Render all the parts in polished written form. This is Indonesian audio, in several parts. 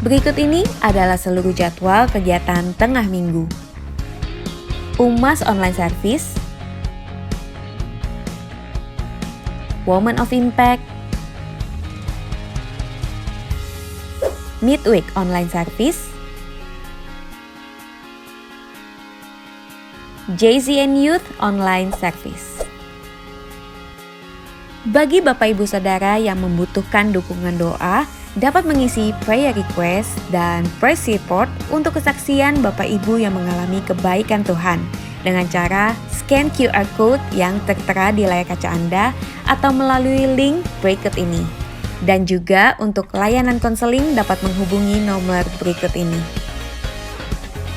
Berikut ini adalah seluruh jadwal kegiatan tengah minggu. Umas Online Service, Women of Impact, Midweek Online Service, JZN Youth Online Service. Bagi Bapak Ibu Saudara yang membutuhkan dukungan doa, dapat mengisi prayer request dan praise report untuk kesaksian Bapak Ibu yang mengalami kebaikan Tuhan dengan cara scan QR code yang tertera di layar kaca Anda atau melalui link berikut ini. Dan juga untuk layanan konseling dapat menghubungi nomor berikut ini.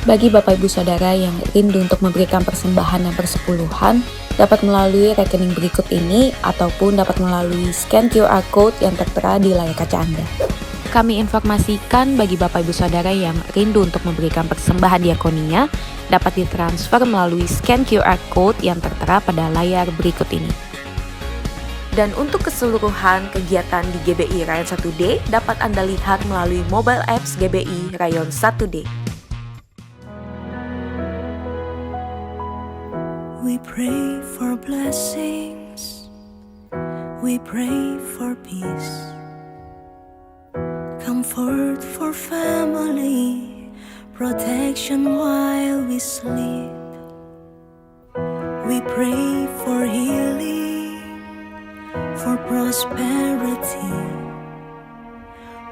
Bagi Bapak Ibu Saudara yang rindu untuk memberikan persembahan dan persepuluhan, dapat melalui rekening berikut ini ataupun dapat melalui scan QR code yang tertera di layar kaca Anda. Kami informasikan bagi Bapak Ibu Saudara yang rindu untuk memberikan persembahan diakonia, dapat ditransfer melalui scan QR code yang tertera pada layar berikut ini. Dan untuk keseluruhan kegiatan di GBI Rayon 1D dapat Anda lihat melalui mobile apps GBI Rayon 1D. We pray for blessings, we pray for peace, comfort for family, protection while we sleep. We pray for healing, for prosperity.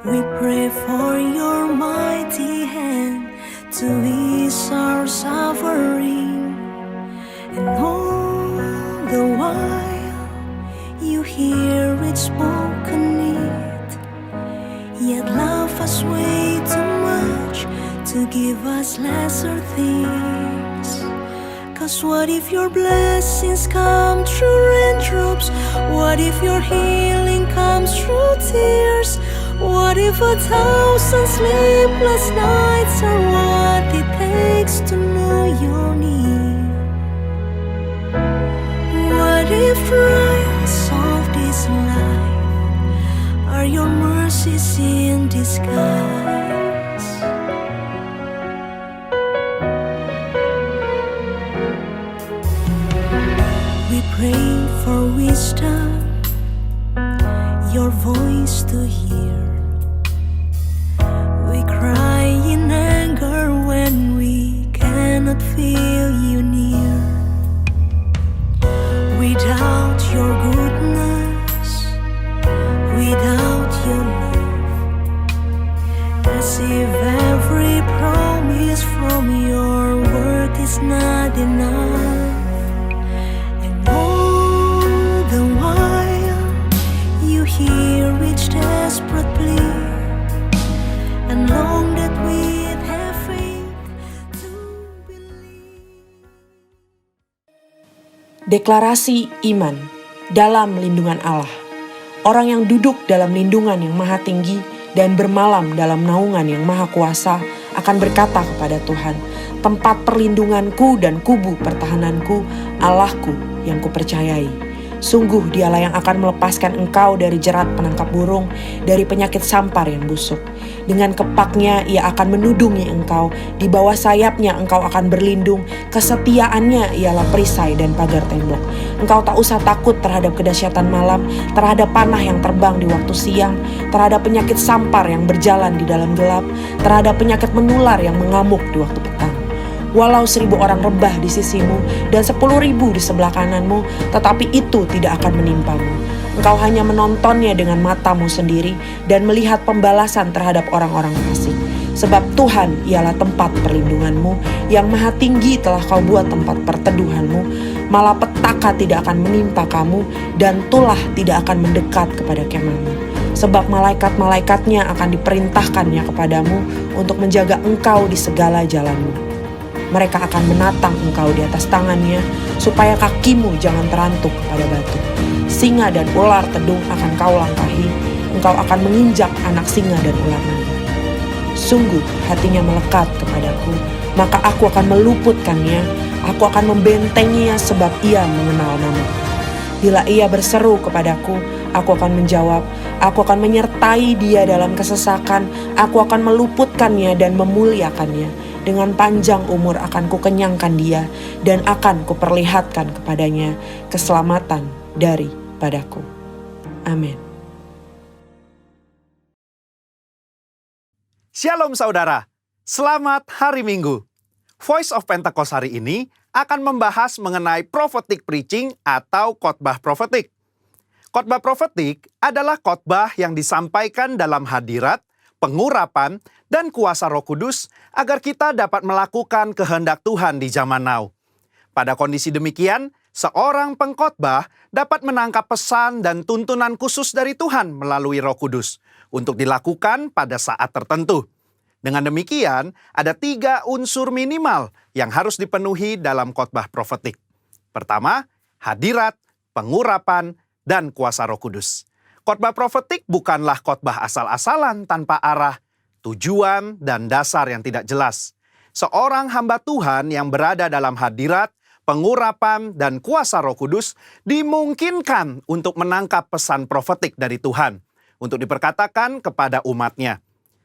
We pray for your mighty hand to ease our suffering. And all the while you hear it spoken need, yet love us way too much to give us lesser things. Cause what if your blessings come through raindrops? What if your healing comes through tears? What if 1,000 sleepless nights are what it takes to know your need? What if trials of this life are your mercies in disguise? We pray for wisdom, your voice to hear. We cry in anger when we cannot feel you near. Without your goodness, without your love, as if every promise from your word is not enough. And all the while you hear each desperate plea, and long that we'd have faith to believe. Deklarasi iman dalam lindungan Allah. Orang yang duduk dalam lindungan yang maha tinggi dan bermalam dalam naungan yang maha kuasa akan berkata kepada Tuhan, tempat perlindunganku dan kubu pertahananku, Allahku yang kupercayai. Sungguh dialah yang akan melepaskan engkau dari jerat penangkap burung, dari penyakit sampar yang busuk. Dengan kepaknya ia akan menudungi engkau, di bawah sayapnya engkau akan berlindung, kesetiaannya ialah perisai dan pagar tembok. Engkau tak usah takut terhadap kedahsyatan malam, terhadap panah yang terbang di waktu siang, terhadap penyakit sampar yang berjalan di dalam gelap, terhadap penyakit menular yang mengamuk di waktu petang. Walau 1.000 orang rebah di sisimu dan 10.000 di sebelah kananmu, tetapi itu tidak akan menimpamu. Engkau hanya menontonnya dengan matamu sendiri dan melihat pembalasan terhadap orang-orang fasik. Sebab Tuhan ialah tempat perlindunganmu, yang maha tinggi telah kau buat tempat perteduhanmu. Malapetaka tidak akan menimpa kamu, dan tulah tidak akan mendekat kepada kemahmu. Sebab malaikat-malaikatnya akan diperintahkannya kepadamu untuk menjaga engkau di segala jalanmu. Mereka akan menatang engkau di atas tangannya, supaya kakimu jangan terantuk pada batu. Singa dan ular tedung akan kau langkahi, engkau akan menginjak anak singa dan ular naga. Sungguh hatinya melekat kepadaku, maka aku akan meluputkannya, aku akan membentenginya sebab ia mengenal namaku. Bila ia berseru kepadaku, Aku akan menjawab, aku akan menyertai dia dalam kesesakan, aku akan meluputkannya dan memuliakannya. Dengan panjang umur akan kukenyangkan dia, dan akan kuperlihatkan kepadanya keselamatan daripadaku. Amin. Shalom saudara, selamat hari Minggu. Voice of Pentecost hari ini akan membahas mengenai prophetic preaching atau khotbah profetik. Khotbah profetik adalah khotbah yang disampaikan dalam hadirat, pengurapan, dan kuasa Roh Kudus agar kita dapat melakukan kehendak Tuhan di zaman now. Pada kondisi demikian, seorang pengkhotbah dapat menangkap pesan dan tuntunan khusus dari Tuhan melalui Roh Kudus untuk dilakukan pada saat tertentu. Dengan demikian, ada 3 unsur minimal yang harus dipenuhi dalam khotbah profetik. Pertama, hadirat, pengurapan, dan kuasa Roh Kudus. Khotbah profetik bukanlah khotbah asal-asalan tanpa arah, tujuan, dan dasar yang tidak jelas. Seorang hamba Tuhan yang berada dalam hadirat, pengurapan, dan kuasa Roh Kudus dimungkinkan untuk menangkap pesan profetik dari Tuhan untuk diperkatakan kepada umatnya.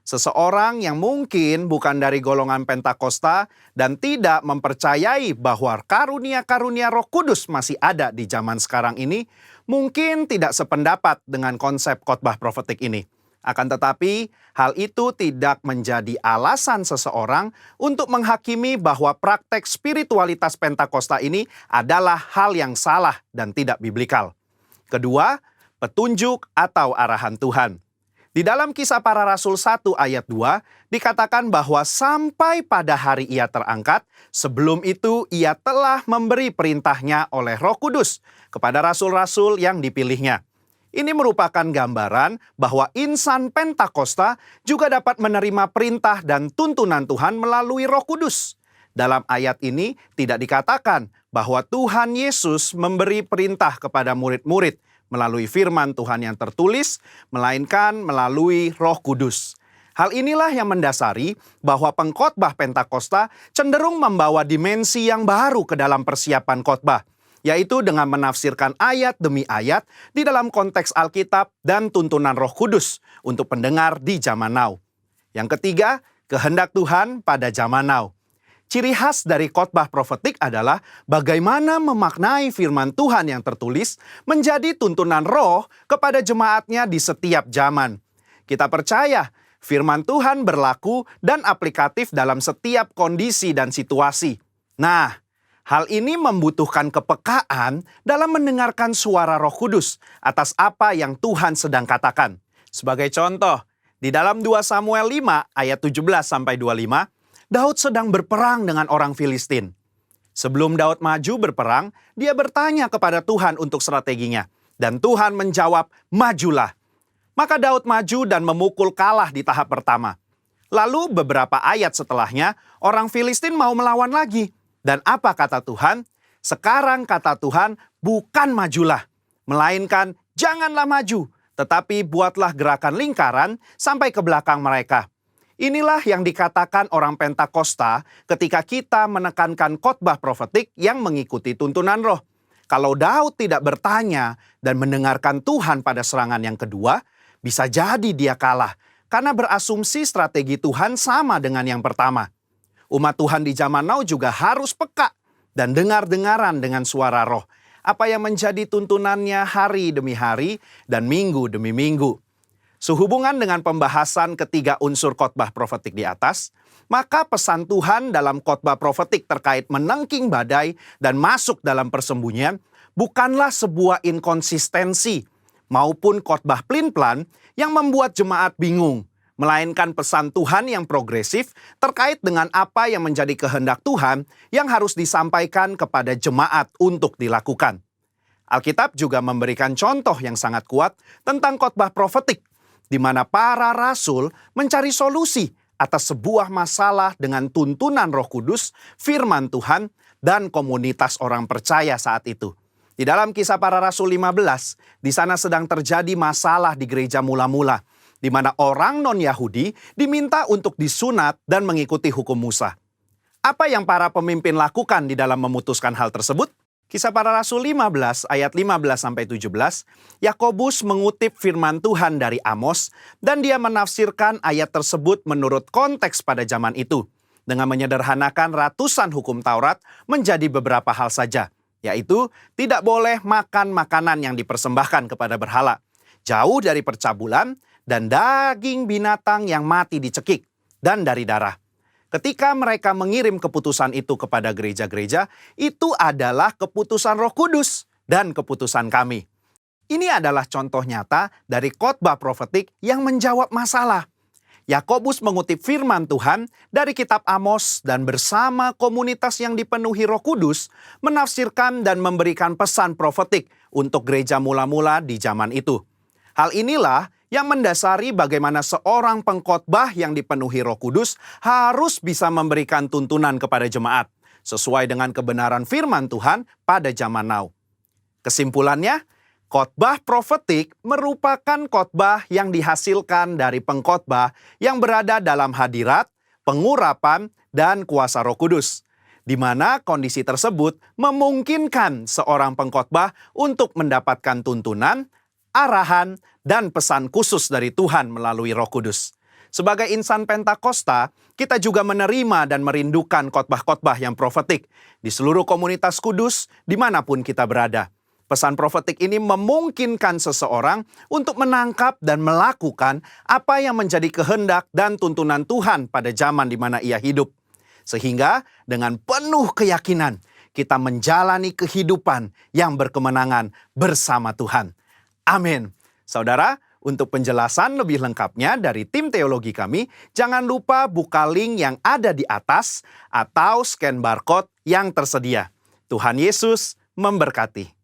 Seseorang yang mungkin bukan dari golongan Pentakosta dan tidak mempercayai bahwa karunia-karunia Roh Kudus masih ada di zaman sekarang ini, mungkin tidak sependapat dengan konsep khotbah profetik ini. Akan tetapi, hal itu tidak menjadi alasan seseorang untuk menghakimi bahwa praktek spiritualitas Pentakosta ini adalah hal yang salah dan tidak biblikal. Kedua, petunjuk atau arahan Tuhan. Di dalam Kisah Para Rasul 1 ayat 2, dikatakan bahwa sampai pada hari ia terangkat, sebelum itu ia telah memberi perintahnya oleh Roh Kudus kepada rasul-rasul yang dipilihnya. Ini merupakan gambaran bahwa insan Pentakosta juga dapat menerima perintah dan tuntunan Tuhan melalui Roh Kudus. Dalam ayat ini tidak dikatakan bahwa Tuhan Yesus memberi perintah kepada murid-murid melalui firman Tuhan yang tertulis, melainkan melalui Roh Kudus. Hal inilah yang mendasari bahwa pengkhotbah Pentakosta cenderung membawa dimensi yang baru ke dalam persiapan khotbah, yaitu dengan menafsirkan ayat demi ayat di dalam konteks Alkitab dan tuntunan Roh Kudus untuk pendengar di zaman now. Yang ketiga, kehendak Tuhan pada zaman now. Ciri khas dari khotbah profetik adalah bagaimana memaknai firman Tuhan yang tertulis menjadi tuntunan roh kepada jemaatnya di setiap zaman. Kita percaya firman Tuhan berlaku dan aplikatif dalam setiap kondisi dan situasi. Nah, hal ini membutuhkan kepekaan dalam mendengarkan suara Roh Kudus atas apa yang Tuhan sedang katakan. Sebagai contoh, di dalam 2 Samuel 5 ayat 17-25, Daud sedang berperang dengan orang Filistin. Sebelum Daud maju berperang, dia bertanya kepada Tuhan untuk strateginya. Dan Tuhan menjawab, majulah. Maka Daud maju dan memukul kalah di tahap pertama. Lalu beberapa ayat setelahnya, orang Filistin mau melawan lagi. Dan apa kata Tuhan? Sekarang kata Tuhan, bukan majulah, melainkan janganlah maju, tetapi buatlah gerakan lingkaran sampai ke belakang mereka. Inilah yang dikatakan orang Pentakosta ketika kita menekankan khotbah profetik yang mengikuti tuntunan roh. Kalau Daud tidak bertanya dan mendengarkan Tuhan pada serangan yang kedua, bisa jadi dia kalah karena berasumsi strategi Tuhan sama dengan yang pertama. Umat Tuhan di zaman now juga harus peka dan dengar-dengaran dengan suara roh. Apa yang menjadi tuntunannya hari demi hari dan minggu demi minggu. Sehubungan dengan pembahasan ketiga unsur khotbah profetik di atas, maka pesan Tuhan dalam khotbah profetik terkait menengking badai dan masuk dalam persembunyian bukanlah sebuah inkonsistensi maupun khotbah plin-plan yang membuat jemaat bingung, melainkan pesan Tuhan yang progresif terkait dengan apa yang menjadi kehendak Tuhan yang harus disampaikan kepada jemaat untuk dilakukan. Alkitab juga memberikan contoh yang sangat kuat tentang khotbah profetik, di mana para rasul mencari solusi atas sebuah masalah dengan tuntunan Roh Kudus, firman Tuhan, dan komunitas orang percaya saat itu. Di dalam Kisah Para Rasul 15, di sana sedang terjadi masalah di gereja mula-mula, di mana orang non-Yahudi diminta untuk disunat dan mengikuti hukum Musa. Apa yang para pemimpin lakukan di dalam memutuskan hal tersebut? Kisah Para Rasul 15 ayat 15-17, Yakobus mengutip firman Tuhan dari Amos dan dia menafsirkan ayat tersebut menurut konteks pada zaman itu dengan menyederhanakan ratusan hukum Taurat menjadi beberapa hal saja, yaitu tidak boleh makan makanan yang dipersembahkan kepada berhala, jauh dari percabulan dan daging binatang yang mati dicekik, dan dari darah. Ketika mereka mengirim keputusan itu kepada gereja-gereja, itu adalah keputusan Roh Kudus dan keputusan kami. Ini adalah contoh nyata dari khotbah profetik yang menjawab masalah. Yakobus mengutip firman Tuhan dari kitab Amos dan bersama komunitas yang dipenuhi Roh Kudus menafsirkan dan memberikan pesan profetik untuk gereja mula-mula di zaman itu. Hal inilah yang mendasari bagaimana seorang pengkhotbah yang dipenuhi Roh Kudus harus bisa memberikan tuntunan kepada jemaat sesuai dengan kebenaran firman Tuhan pada zaman now. Kesimpulannya, khotbah profetik merupakan khotbah yang dihasilkan dari pengkhotbah yang berada dalam hadirat, pengurapan, dan kuasa Roh Kudus, di mana kondisi tersebut memungkinkan seorang pengkhotbah untuk mendapatkan tuntunan, arahan, dan pesan khusus dari Tuhan melalui Roh Kudus. Sebagai insan Pentakosta, kita juga menerima dan merindukan khotbah-khotbah yang profetik di seluruh komunitas kudus dimanapun kita berada. Pesan profetik ini memungkinkan seseorang untuk menangkap dan melakukan apa yang menjadi kehendak dan tuntunan Tuhan pada zaman di mana ia hidup. Sehingga dengan penuh keyakinan, kita menjalani kehidupan yang berkemenangan bersama Tuhan. Amin. Saudara, untuk penjelasan lebih lengkapnya dari tim teologi kami, jangan lupa buka link yang ada di atas atau scan barcode yang tersedia. Tuhan Yesus memberkati.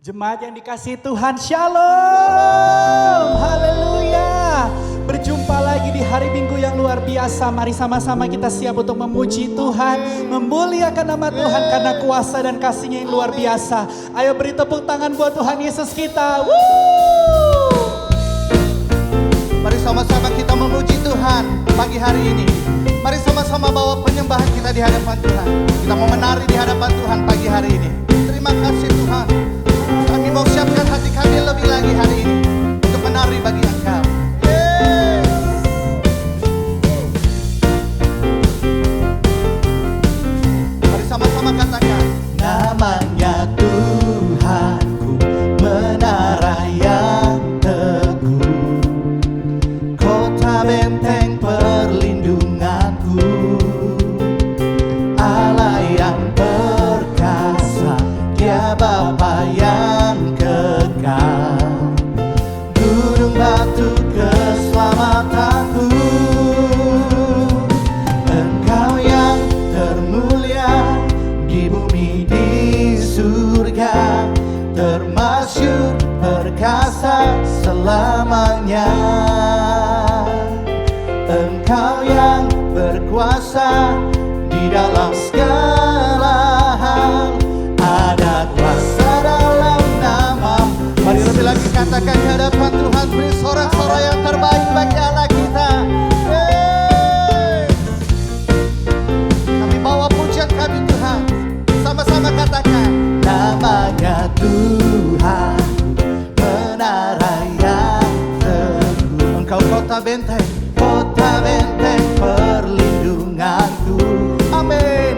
Jemaat yang dikasihi Tuhan, Shalom, haleluya. Berjumpa lagi di hari Minggu yang luar biasa. Mari sama-sama kita siap untuk memuji Tuhan, memuliakan nama Tuhan karena kuasa dan kasih-Nya yang luar biasa. Ayo beri tepuk tangan buat Tuhan Yesus kita. Mari sama-sama kita memuji Tuhan pagi hari ini. Mari sama-sama bawa penyembahan kita di hadapan Tuhan. Kita mau menari di hadapan Tuhan pagi hari ini. Terima kasih Tuhan. Kami mau siapkan hati kami lebih lagi hari ini untuk menari bagi Engkau. Mari sama-sama katakan, namanya Tuhanku, menara yang teguh, kota benteng perlindunganku, Allah yang perkasa, Dia Bapa yang kekal, gunung batu keselamatanku, Engkau yang termulia di bumi di surga, termasyur perkasa selamanya. Engkau yang berkuasa di dalam segala hal, ada kuasa dalam nama. Mari lebih lagi katakan di hadapan Tuhan, beri sorak-sorai yang terbaik bagi Allah kita. Kami bawa pujian kami Tuhan, sama-sama katakan, namanya Tuhan, menara yang teguh, Engkau kota benteng perlindunganku. Amin.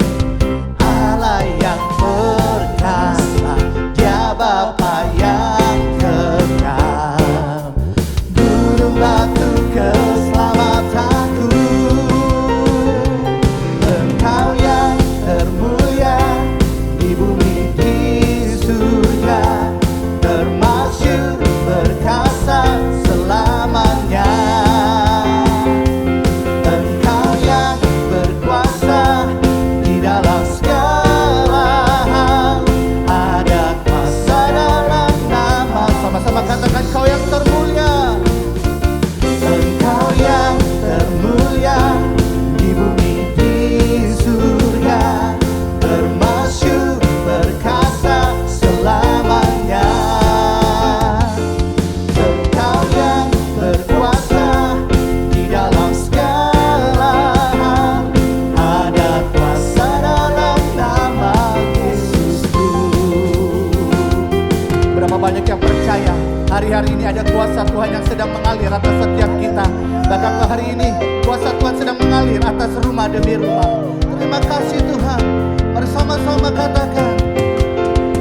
hadir atas rumah demi rumah. Terima kasih Tuhan. Mari sama-sama katakan.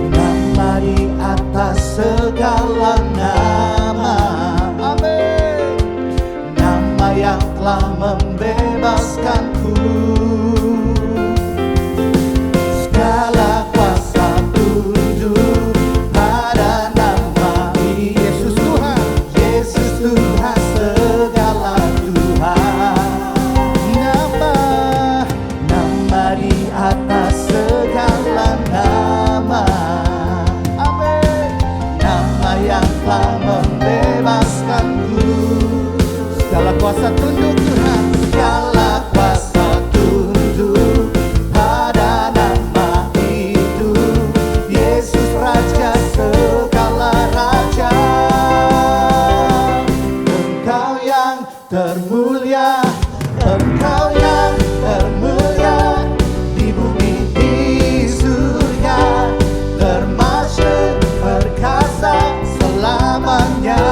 Nama di atas segala nama. Amin. Nama yang telah membebaskanku. Segala kuasa tunduk pada nama Yesus Tuhan. Yesus Tuhan, segala Tuhan. Nama di atas segala nama. Amin. Nama yang telah membebaskanku. Segala kuasa tunduk Tuhan. Segala kuasa tunduk pada nama itu. Yesus Raja segala raja. Engkau yang termulia, Engkau yang termulia di bumi di surga, termasyhur perkasa selamanya.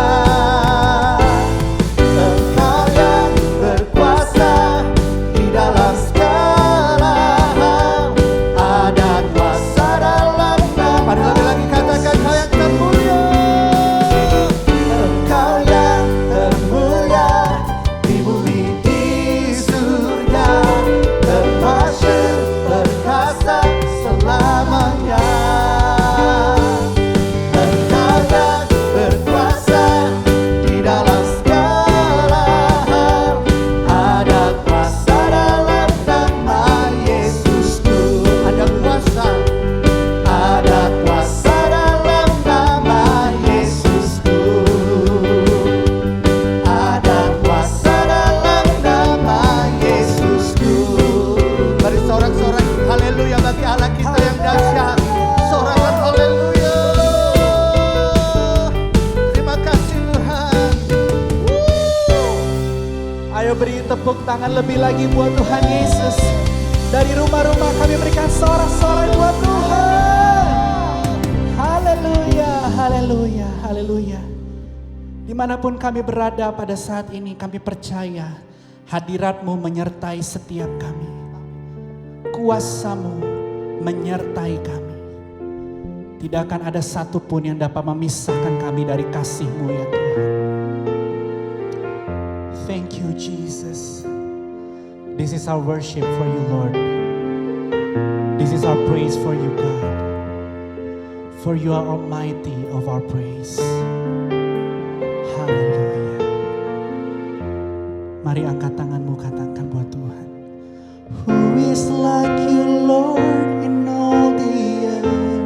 Engkau yang berkuasa di dalam segala hal, ada kuasa dalam nama. Lagi-lagi katakan, Engkau yang termulia. Engkau yang termulia di bumi di surga, termasyhur perkasa selamanya. Engkau yang berkuasa di dalam segala hal, ada kuasa dalam nama Yesusku. Ada kuasa dalam nama Yesusku. Ada kuasa dalam nama Yesusku. Mari sorak-sorak haleluya bagi Allah kita yang dahsyat. Sorakan haleluya. Terima kasih Tuhan. Ayo beri tepuk tangan lebih lagi buat Tuhan Yesus. Dari rumah-rumah kami berikan sorak-sorai buat Tuhan. Haleluya, haleluya, haleluya. Dimanapun kami berada pada saat ini, kami percaya hadirat-Mu menyertai setiap kami. Kuasa-Mu menyertai kami. Tidak akan ada satupun yang dapat memisahkan kami dari kasih-Mu ya Tuhan. Thank you Jesus. This is our worship for you Lord. This is our praise for you God. For you are almighty of our praise. Haleluya. Mari angkat tanganmu, katakan buat Tuhan. Who is like you Lord in all the earth?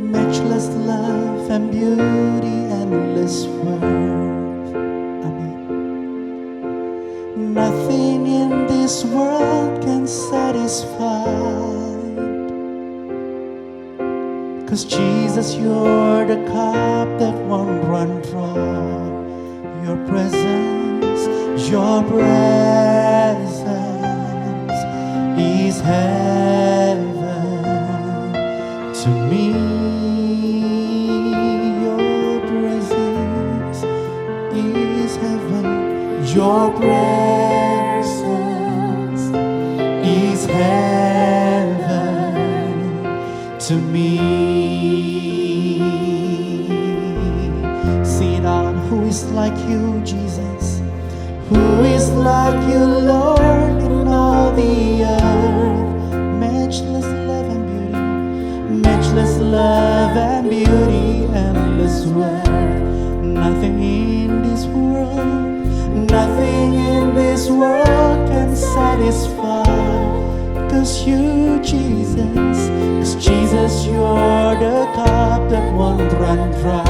Matchless love and beauty, endless worth. Amen. Nothing in this world can satisfy. 'Cause Jesus, you're the cup that won't run dry. Your presence is heaven to me. Your presence is heaven. Your presence is heaven to me. Sing it out. Who is like you, Jesus? Who is like you, Lord, in all the earth? Matchless love and beauty, matchless love and beauty, endless worth. Nothing in this world, nothing in this world can satisfy. 'Cause you, Jesus, 'cause Jesus, you're the cup that won't run dry.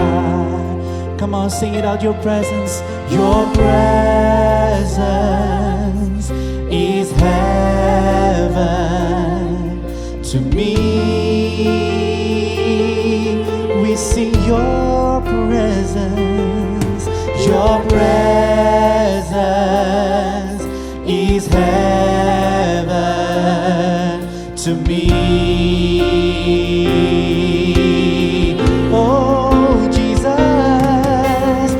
Come on, sing it out. Your presence is heaven to me. We sing your presence is heaven to me. Oh Jesus,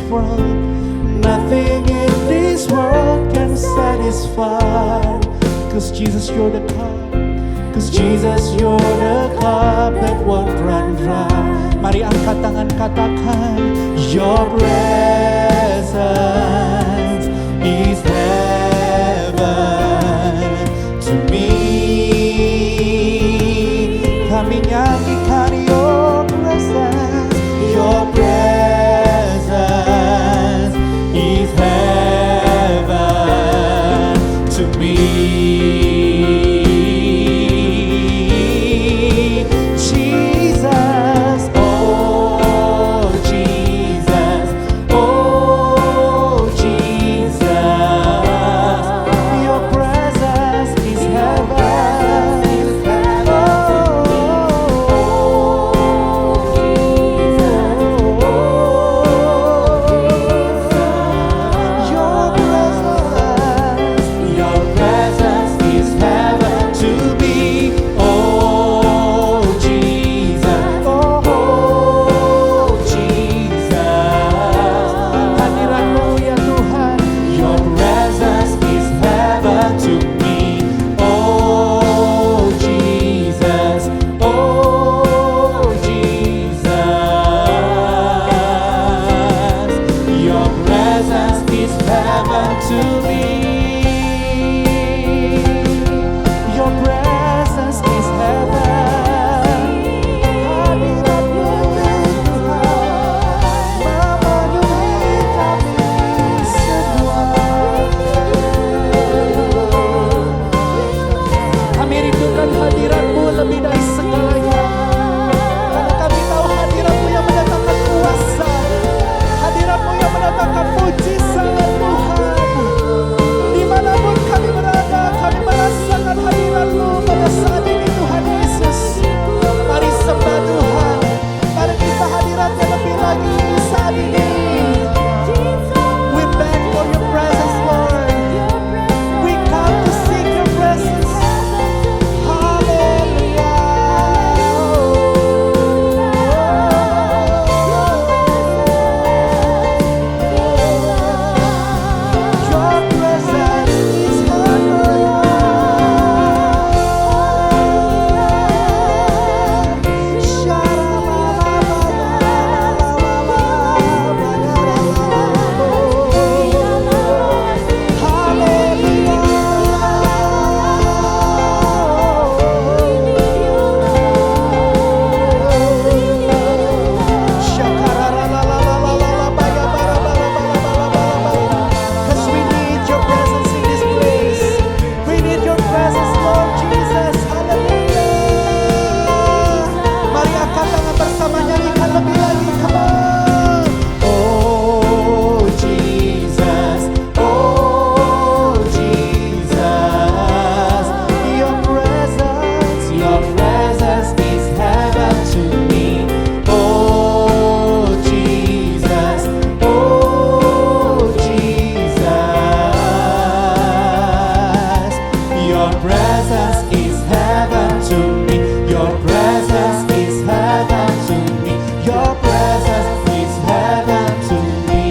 world, nothing in this world can satisfy. 'Cause Jesus, you're the cup. 'Cause Jesus, you're the cup that won't run dry. Mari angkat tangan, katakan, your presence is heaven to me. Kami nyanyikan your presence. Your presence is heaven to me. Jesus, oh Jesus, oh Jesus, your presence is heaven. Your presence is heaven to me. Oh Jesus, oh Jesus, hadirat-Mu ya Tuhan. Your presence is heaven to me. Oh Jesus, oh Jesus, your presence is heaven to me. Your presence is heaven. Hadirat-Mu ya Tuhan, memenuhi kami semua. Kami rindukan hadirat-Mu lebih dari segalanya. Karena kami tahu hadirat-Mu yang mendatangkan kuasa, hadirat-Mu yang mendatangkan mujizat Tuhan. Dimanapun kami berada, kami merasakan hadirat-Mu pada saat ini Tuhan Yesus. Mari sembah Tuhan, mari kita hadiratnya lebih lagi saat ini. We beg for your presence, Lord. We come to seek your presence. Your presence is Cause we need your presence in this place. We need your presence, Lord Jesus. Hallelujah. Mari angkat tangan bersama, nyanyikan lebih lagi. Come on. Oh Jesus, oh Jesus, your presence is heaven to me. Oh Jesus, oh Jesus, your presence is heaven to me. Your presence is heaven to me. Your presence is heaven to me.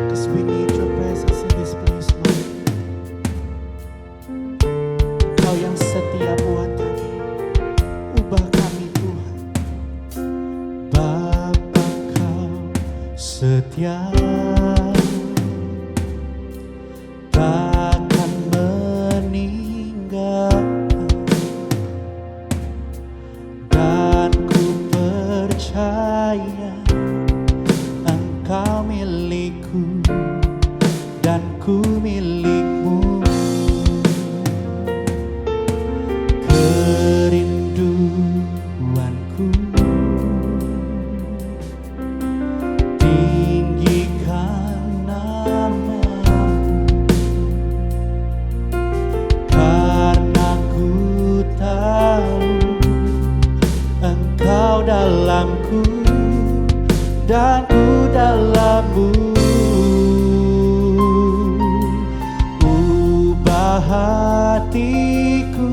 'Cause we need your presence in this place, Lord. Kau yang setia buat kami, ubah kami Tuhan. Bapa, Kau setia, takkan meninggalkan, dan ku percaya Engkau milikku dan ku milikmu. Kerinduanku tinggikan namamu, karena ku tahu Engkau dalamku dan ku dalammu. Ubah hatiku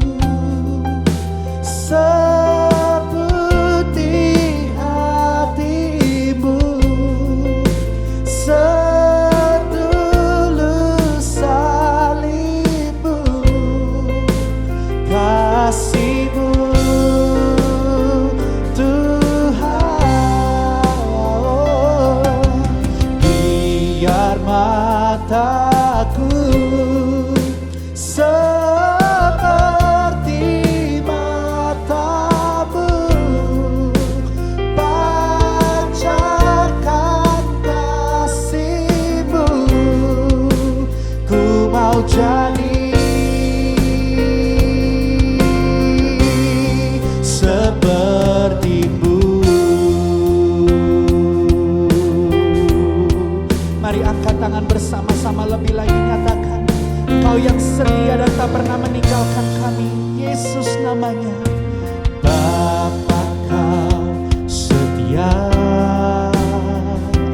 mataku seperti matamu, pancarkan kasih-Mu, ku mau jadi seperti-Mu. Mari angkat tangan bersama-sama, lebih lagi nyatakan, Engkau yang setia dan tak pernah meninggalkan kami. Yesus namanya. Bapa, Kau setia,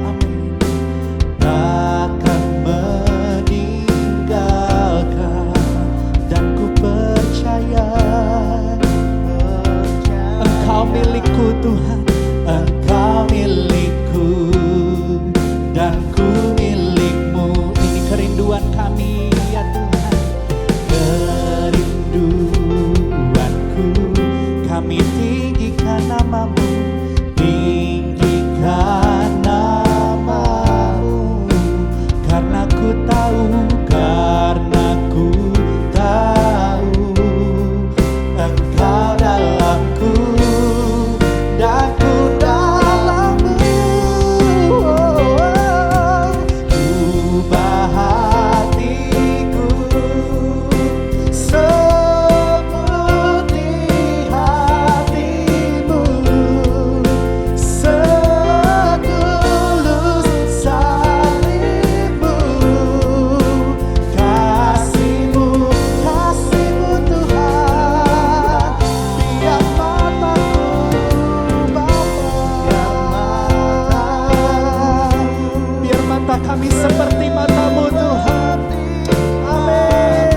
amin, takkan meninggalkan, dan ku percaya Engkau milikku Tuhan, Engkau milikku, dan ku milik-Mu. Ini kerinduan kami ya Tuhan, kerinduanku. Kami tinggikan nama-Mu, tinggikan nama-Mu, karena ku tahu, Engkau dalamku dan ku dalam-Mu. Ubah hatiku seperti hati-Mu, setulus salib-Mu, kasih-Mu, kasih-Mu Tuhan. Biar mata kami seperti mata-Mu Tuhan. Amin.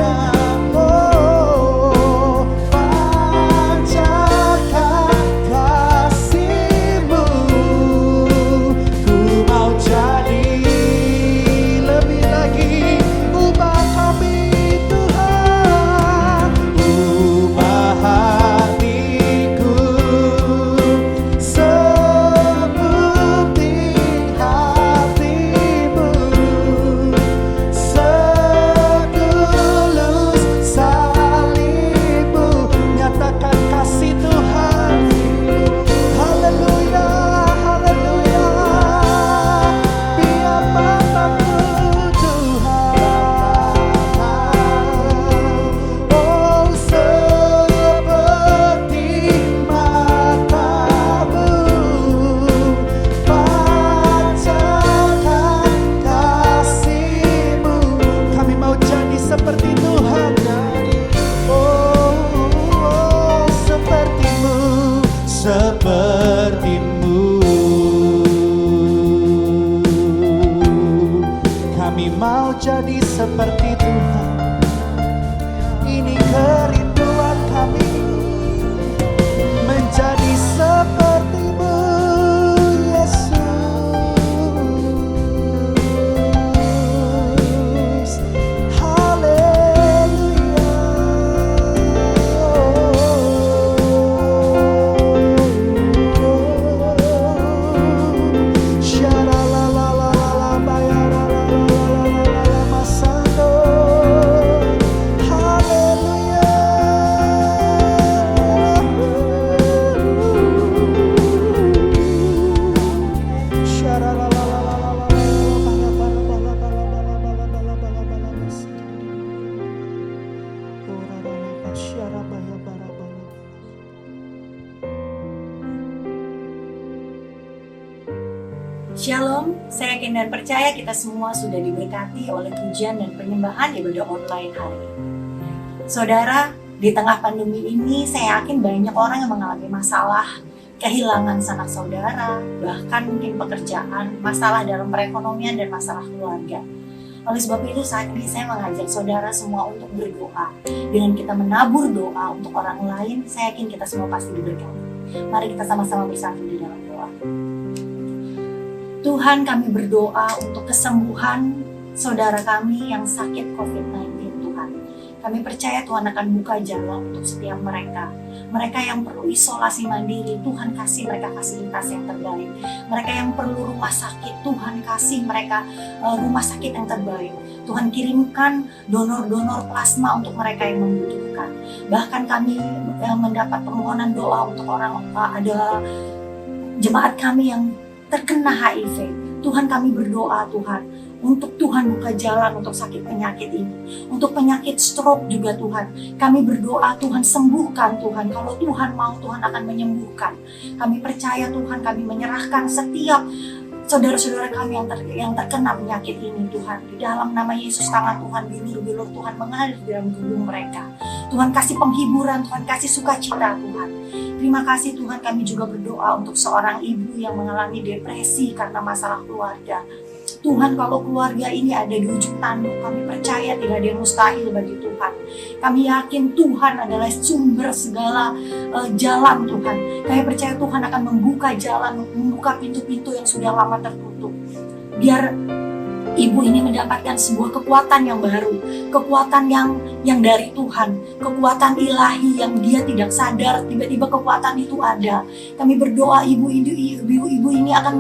Oh, pancarkan kasih-Mu, ku mau jadi lebih lagi. Ubah kami Tuhan, ubah hatiku seperti hati-Mu, setulus salib-Mu. Nyatakan kasih Tuhan. Haleluya, haleluya. Biar mataku Tuhan, oh seperti mata-Mu, pancarkan kasih-Mu. Kami mau jadi seperti Tuhan. Oh, seperti-Mu, seperti-Mu. Kami mau jadi seperti Tuhan. Ini kerinduan kami, menjadi seperti-Mu, Yesus. Haleluya. Syaralalalala, bayaralalalala, masando. Haleluya. Syaralalalala, bala-bala-bala-bala-bala-bala-bala-bala, oraralaba, syarabaya-bara-bala. Shalom, saya yakin dan percaya kita semua sudah diberkati oleh pujian dan penyembahan ibadah online hari ini. Saudara, di tengah pandemi ini saya yakin banyak orang yang mengalami masalah, kehilangan sanak saudara, bahkan mungkin pekerjaan, masalah dalam perekonomian dan masalah keluarga. Oleh sebab itu saat ini saya mengajak saudara semua untuk berdoa. Dengan kita menabur doa untuk orang lain, saya yakin kita semua pasti diberkati. Mari kita sama-sama bersatu di dalam doa. Tuhan, kami berdoa untuk kesembuhan saudara kami yang sakit COVID-19 Tuhan. Kami percaya Tuhan akan buka jalan untuk setiap mereka. Mereka yang perlu isolasi mandiri, Tuhan kasih mereka fasilitas yang terbaik. Mereka yang perlu rumah sakit, Tuhan kasih mereka rumah sakit yang terbaik. Tuhan kirimkan donor-donor plasma untuk mereka yang membutuhkan. Bahkan kami mendapat permohonan doa untuk ada jemaat kami yang terkena HIV. Tuhan, kami berdoa Tuhan, untuk Tuhan buka jalan untuk sakit penyakit ini. Untuk penyakit stroke juga Tuhan. Kami berdoa Tuhan sembuhkan Tuhan. Kalau Tuhan mau, Tuhan akan menyembuhkan. Kami percaya Tuhan, kami menyerahkan setiap saudara-saudara kami yang terkena penyakit ini Tuhan. Di dalam nama Yesus, tangan Tuhan bilur-bilur Tuhan mengalir di dalam tubuh mereka. Tuhan kasih penghiburan, Tuhan kasih sukacita Tuhan. Terima kasih Tuhan, kami juga berdoa untuk seorang ibu yang mengalami depresi karena masalah keluarga. Tuhan, kalau keluarga ini ada di ujung tanduk, kami percaya tidak ada yang mustahil bagi Tuhan. Kami yakin Tuhan adalah sumber segala jalan Tuhan. Kami percaya Tuhan akan membuka jalan, membuka pintu-pintu yang sudah lama tertutup. Biar ibu ini mendapatkan sebuah kekuatan yang baru, kekuatan yang dari Tuhan, kekuatan ilahi yang dia tidak sadar, tiba-tiba kekuatan itu ada. Kami berdoa ibu ini akan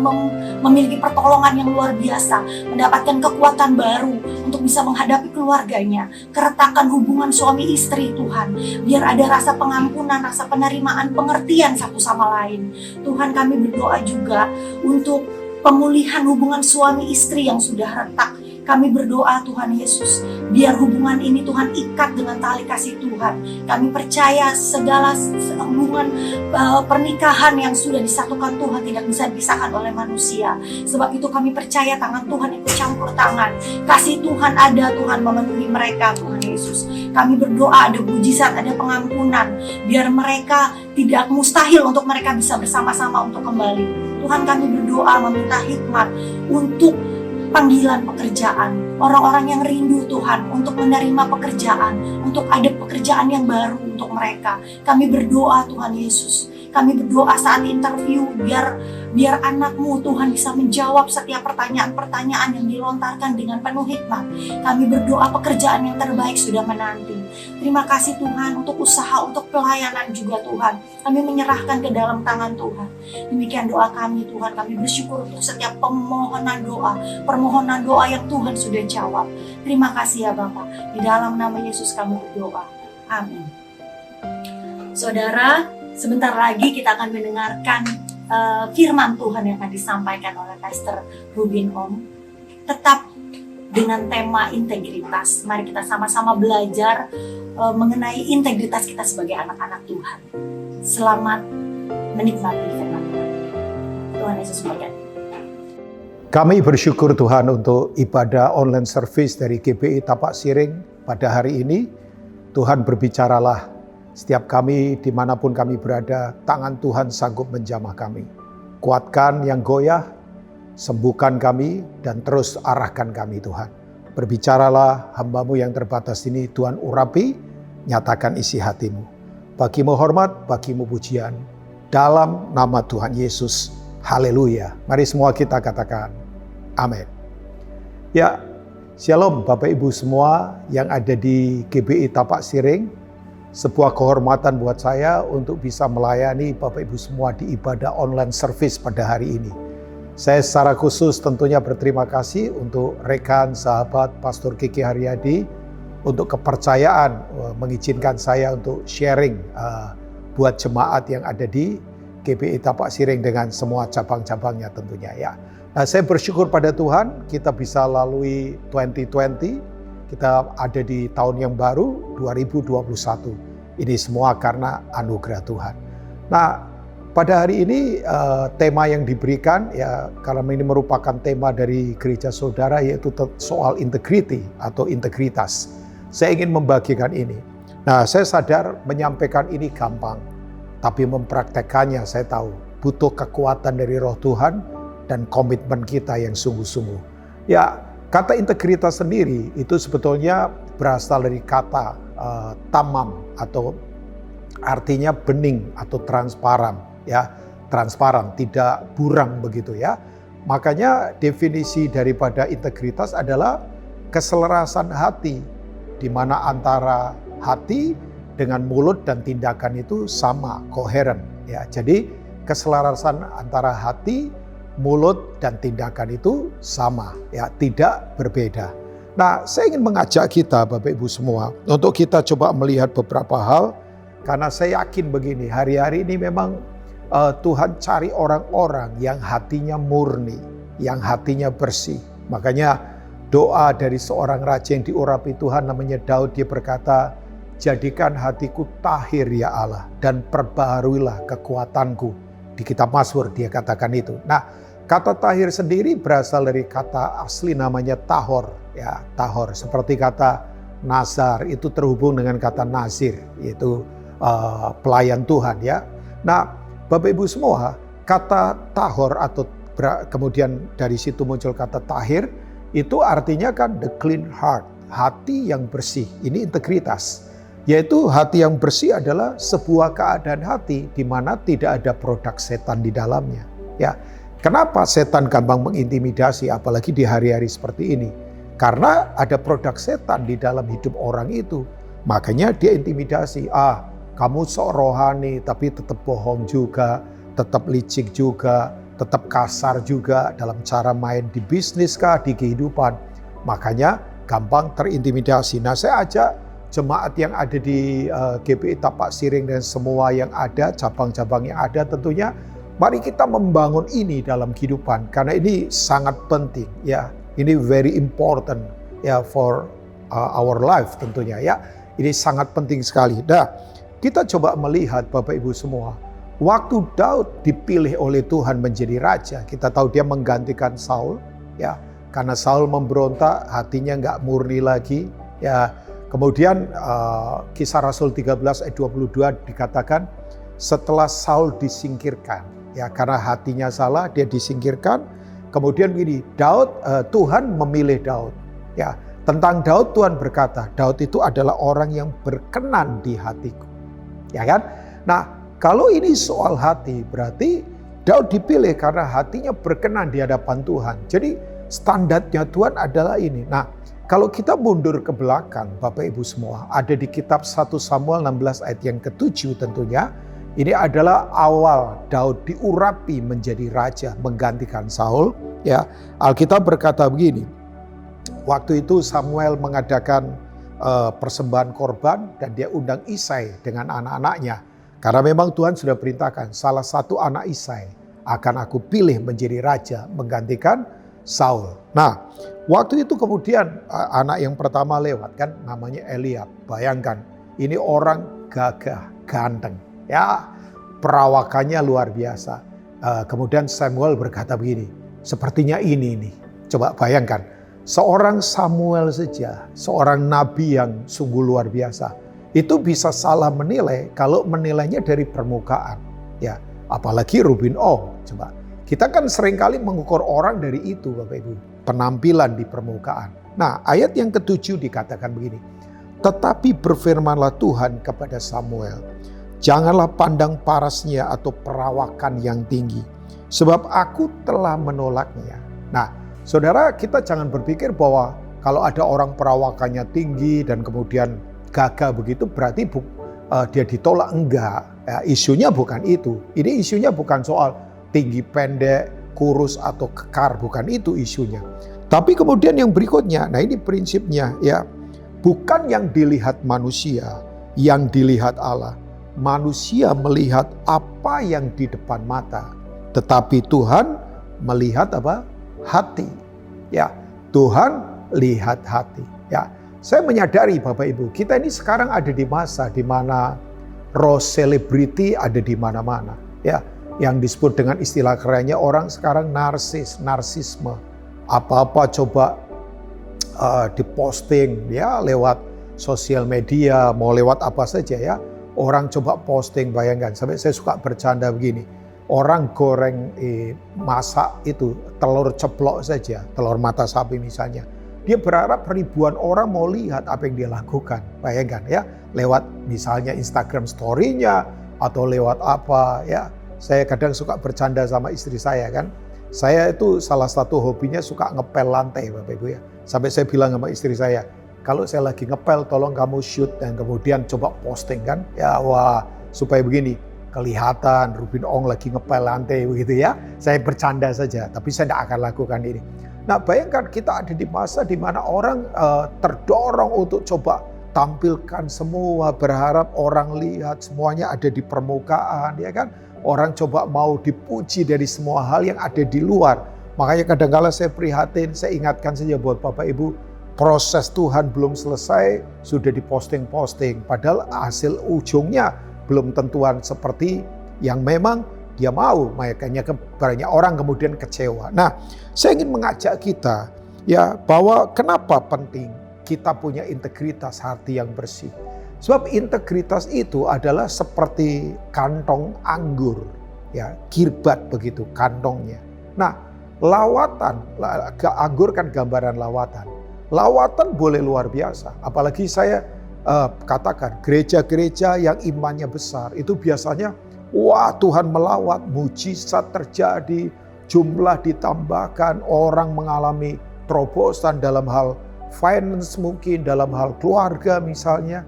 memiliki pertolongan yang luar biasa, mendapatkan kekuatan baru untuk bisa menghadapi keluarganya, keretakan hubungan suami istri Tuhan, biar ada rasa pengampunan, rasa penerimaan, pengertian satu sama lain. Tuhan, kami berdoa juga untuk pemulihan hubungan suami istri yang sudah retak. Kami berdoa Tuhan Yesus, biar hubungan ini Tuhan ikat dengan tali kasih Tuhan. Kami percaya segala hubungan pernikahan yang sudah disatukan Tuhan tidak bisa dipisahkan oleh manusia. Sebab itu kami percaya tangan Tuhan ikut campur tangan. Kasih Tuhan ada, Tuhan memenuhi mereka Tuhan Yesus. Kami berdoa ada mujizat, ada pengampunan. Biar mereka tidak mustahil untuk mereka bisa bersama-sama untuk kembali. Tuhan, kami berdoa meminta hikmat untuk panggilan pekerjaan, orang-orang yang rindu Tuhan untuk menerima pekerjaan, untuk ada pekerjaan yang baru untuk mereka. Kami berdoa Tuhan Yesus, kami berdoa saat interview biar anakmu Tuhan bisa menjawab setiap pertanyaan-pertanyaan yang dilontarkan dengan penuh hikmat. Kami berdoa pekerjaan yang terbaik sudah menanti. Terima kasih Tuhan untuk usaha, untuk pelayanan juga Tuhan. Kami menyerahkan ke dalam tangan Tuhan. Demikian doa kami Tuhan. Kami bersyukur untuk setiap permohonan doa yang Tuhan sudah jawab. Terima kasih ya Bapak. Di dalam nama Yesus kami berdoa. Amin. Saudara, sebentar lagi kita akan mendengarkan firman Tuhan yang akan disampaikan oleh Pastor Rubin Om. Tetap dengan tema integritas. Mari kita sama-sama belajar mengenai integritas kita sebagai anak-anak Tuhan. Selamat menikmati firman Tuhan. Tuhan Yesus memberkati. Kami bersyukur Tuhan untuk ibadah online service dari GBI Tapak Siring pada hari ini. Tuhan berbicaralah, setiap kami dimanapun kami berada, tangan Tuhan sanggup menjamah kami. Kuatkan yang goyah, sembuhkan kami, dan terus arahkan kami Tuhan. Berbicaralah hamba-Mu yang terbatas ini, Tuhan urapi, nyatakan isi hati-Mu. Bagi-Mu hormat, bagi-Mu pujian. Dalam nama Tuhan Yesus, haleluya. Mari semua kita katakan, amin. Ya, shalom Bapak Ibu semua yang ada di GBI Tapak Siring. Sebuah kehormatan buat saya untuk bisa melayani Bapak Ibu semua di ibadah online service pada hari ini. Saya secara khusus tentunya berterima kasih untuk rekan sahabat Pastor Kiki Haryadi untuk kepercayaan mengizinkan saya untuk sharing buat jemaat yang ada di GBI Tapak Siring dengan semua cabang-cabangnya tentunya ya. Nah, saya bersyukur pada Tuhan kita bisa lalui 2020. Kita ada di tahun yang baru 2021. Ini semua karena anugerah Tuhan. Nah, pada hari ini tema yang diberikan ya karena ini merupakan tema dari gereja saudara yaitu soal integrity atau integritas. Saya ingin membagikan ini. Nah, saya sadar menyampaikan ini gampang, tapi mempraktekannya saya tahu butuh kekuatan dari Roh Tuhan dan komitmen kita yang sungguh-sungguh. Ya, kata integritas sendiri itu sebetulnya berasal dari kata tamam atau artinya bening atau transparan ya, transparan, tidak buram begitu ya. Makanya definisi daripada integritas adalah keselarasan hati di mana antara hati dengan mulut dan tindakan itu sama, koheren. Ya, jadi keselarasan antara hati, mulut dan tindakan itu sama, ya, tidak berbeda. Nah, saya ingin mengajak kita Bapak Ibu semua untuk kita coba melihat beberapa hal, karena saya yakin begini, hari-hari ini memang Tuhan cari orang-orang yang hatinya murni, yang hatinya bersih. Makanya doa dari seorang raja yang diurapi Tuhan namanya Daud, dia berkata, jadikan hatiku tahir ya Allah, dan perbaharuilah kekuatanku. Di kitab Mazmur dia katakan itu. Nah, kata tahir sendiri berasal dari kata asli namanya tahor. Ya, tahor. Seperti kata nazar itu terhubung dengan kata nazir, yaitu pelayan Tuhan, ya. Nah, Bapak Ibu semua, kata tahor atau kemudian dari situ muncul kata tahir, itu artinya kan the clean heart, hati yang bersih. Ini integritas. Yaitu hati yang bersih adalah sebuah keadaan hati di mana tidak ada produk setan di dalamnya. Ya, kenapa setan gampang mengintimidasi apalagi di hari-hari seperti ini? Karena ada produk setan di dalam hidup orang itu. Makanya dia intimidasi. Kamu sok rohani tapi tetap bohong juga, tetap licik juga, tetap kasar juga dalam cara main di bisnis kah, di kehidupan. Makanya gampang terintimidasi. Nah, saya ajak jemaat yang ada di GPI Tapak Siring dan semua yang ada, cabang-cabang yang ada tentunya, mari kita membangun ini dalam kehidupan. Karena ini sangat penting, ya. Ini very important, ya, for our life tentunya, ya. Ini sangat penting sekali. Nah, kita coba melihat Bapak Ibu semua, waktu Daud dipilih oleh Tuhan menjadi raja, kita tahu dia menggantikan Saul, ya, karena Saul memberontak, hatinya nggak murni lagi, ya. Kemudian Kisah Rasul 13 ayat 22 dikatakan setelah Saul disingkirkan, ya, karena hatinya salah, dia disingkirkan. Kemudian begini, Tuhan memilih Daud, ya. Tentang Daud Tuhan berkata, Daud itu adalah orang yang berkenan di hatiku. Ya kan? Nah, kalau ini soal hati, berarti Daud dipilih karena hatinya berkenan di hadapan Tuhan. Jadi standarnya Tuhan adalah ini. Nah, kalau kita mundur ke belakang, Bapak Ibu semua, ada di kitab 1 Samuel 16 ayat yang ke-7 tentunya. Ini adalah awal Daud diurapi menjadi raja, menggantikan Saul. Ya, Alkitab berkata begini, waktu itu Samuel mengadakan persembahan korban dan dia undang Isai dengan anak-anaknya. Karena memang Tuhan sudah perintahkan salah satu anak Isai akan aku pilih menjadi raja menggantikan Saul. Nah, waktu itu kemudian anak yang pertama lewat kan namanya Eliab. Bayangkan, ini orang gagah, ganteng. Ya, perawakannya luar biasa. Kemudian Samuel berkata begini, sepertinya ini nih. Coba bayangkan. Seorang Samuel saja, seorang nabi yang sungguh luar biasa, itu bisa salah menilai kalau menilainya dari permukaan. Ya, apalagi Ruben Ong. Coba, kita kan seringkali mengukur orang dari itu, Bapak Ibu, penampilan di permukaan. Nah, ayat yang ke-7 dikatakan begini, tetapi berfirmanlah Tuhan kepada Samuel, janganlah pandang parasnya atau perawakan yang tinggi, sebab aku telah menolaknya. Nah, saudara, kita jangan berpikir bahwa kalau ada orang perawakannya tinggi dan kemudian gagah begitu berarti dia ditolak. Enggak. Ya, isunya bukan itu. Ini isunya bukan soal tinggi pendek, kurus atau kekar, bukan itu isunya. Tapi kemudian yang berikutnya, nah ini prinsipnya, ya, bukan yang dilihat manusia, yang dilihat Allah. Manusia melihat apa yang di depan mata, tetapi Tuhan melihat apa? Hati. Ya, Tuhan lihat hati. Ya, saya menyadari Bapak Ibu, kita ini sekarang ada di masa di mana roh selebriti ada di mana-mana. Ya, yang disebut dengan istilah kerennya orang sekarang narsisme. Apa-apa coba diposting, ya, lewat sosial media, mau lewat apa saja, ya. Orang coba posting, bayangkan. Sampai saya suka bercanda begini. Orang goreng masak itu telur ceplok saja, telur mata sapi misalnya. Dia berharap ribuan orang mau lihat apa yang dia lakukan. Bayangkan, ya, lewat misalnya Instagram story-nya atau lewat apa, ya. Saya kadang suka bercanda sama istri saya kan. Saya itu salah satu hobinya suka ngepel lantai, Bapak Ibu, ya. Sampai saya bilang sama istri saya, kalau saya lagi ngepel tolong kamu shoot dan kemudian coba posting kan. Ya wah, supaya begini kelihatan Ruben Ong lagi ngepel lantai begitu ya. Saya bercanda saja, tapi saya tidak akan lakukan ini. Nah, bayangkan kita ada di masa di mana orang terdorong untuk coba tampilkan semua, berharap orang lihat semuanya ada di permukaan, ya kan? Orang coba mau dipuji dari semua hal yang ada di luar. Makanya kadang-kala saya prihatin, saya ingatkan saja buat Bapak Ibu, proses Tuhan belum selesai, sudah diposting-posting. Padahal hasil ujungnya belum tentuan seperti yang memang dia mau. Makanya banyak orang kemudian kecewa. Nah, saya ingin mengajak kita ya bahwa kenapa penting kita punya integritas hati yang bersih. Sebab integritas itu adalah seperti kantong anggur, ya, kirbat begitu kantongnya. Nah, lawatan, anggur kan gambaran lawatan. Lawatan boleh luar biasa, apalagi saya katakan gereja-gereja yang imannya besar itu biasanya wah Tuhan melawat, mujizat terjadi, jumlah ditambahkan, orang mengalami terobosan dalam hal finance mungkin, dalam hal keluarga misalnya.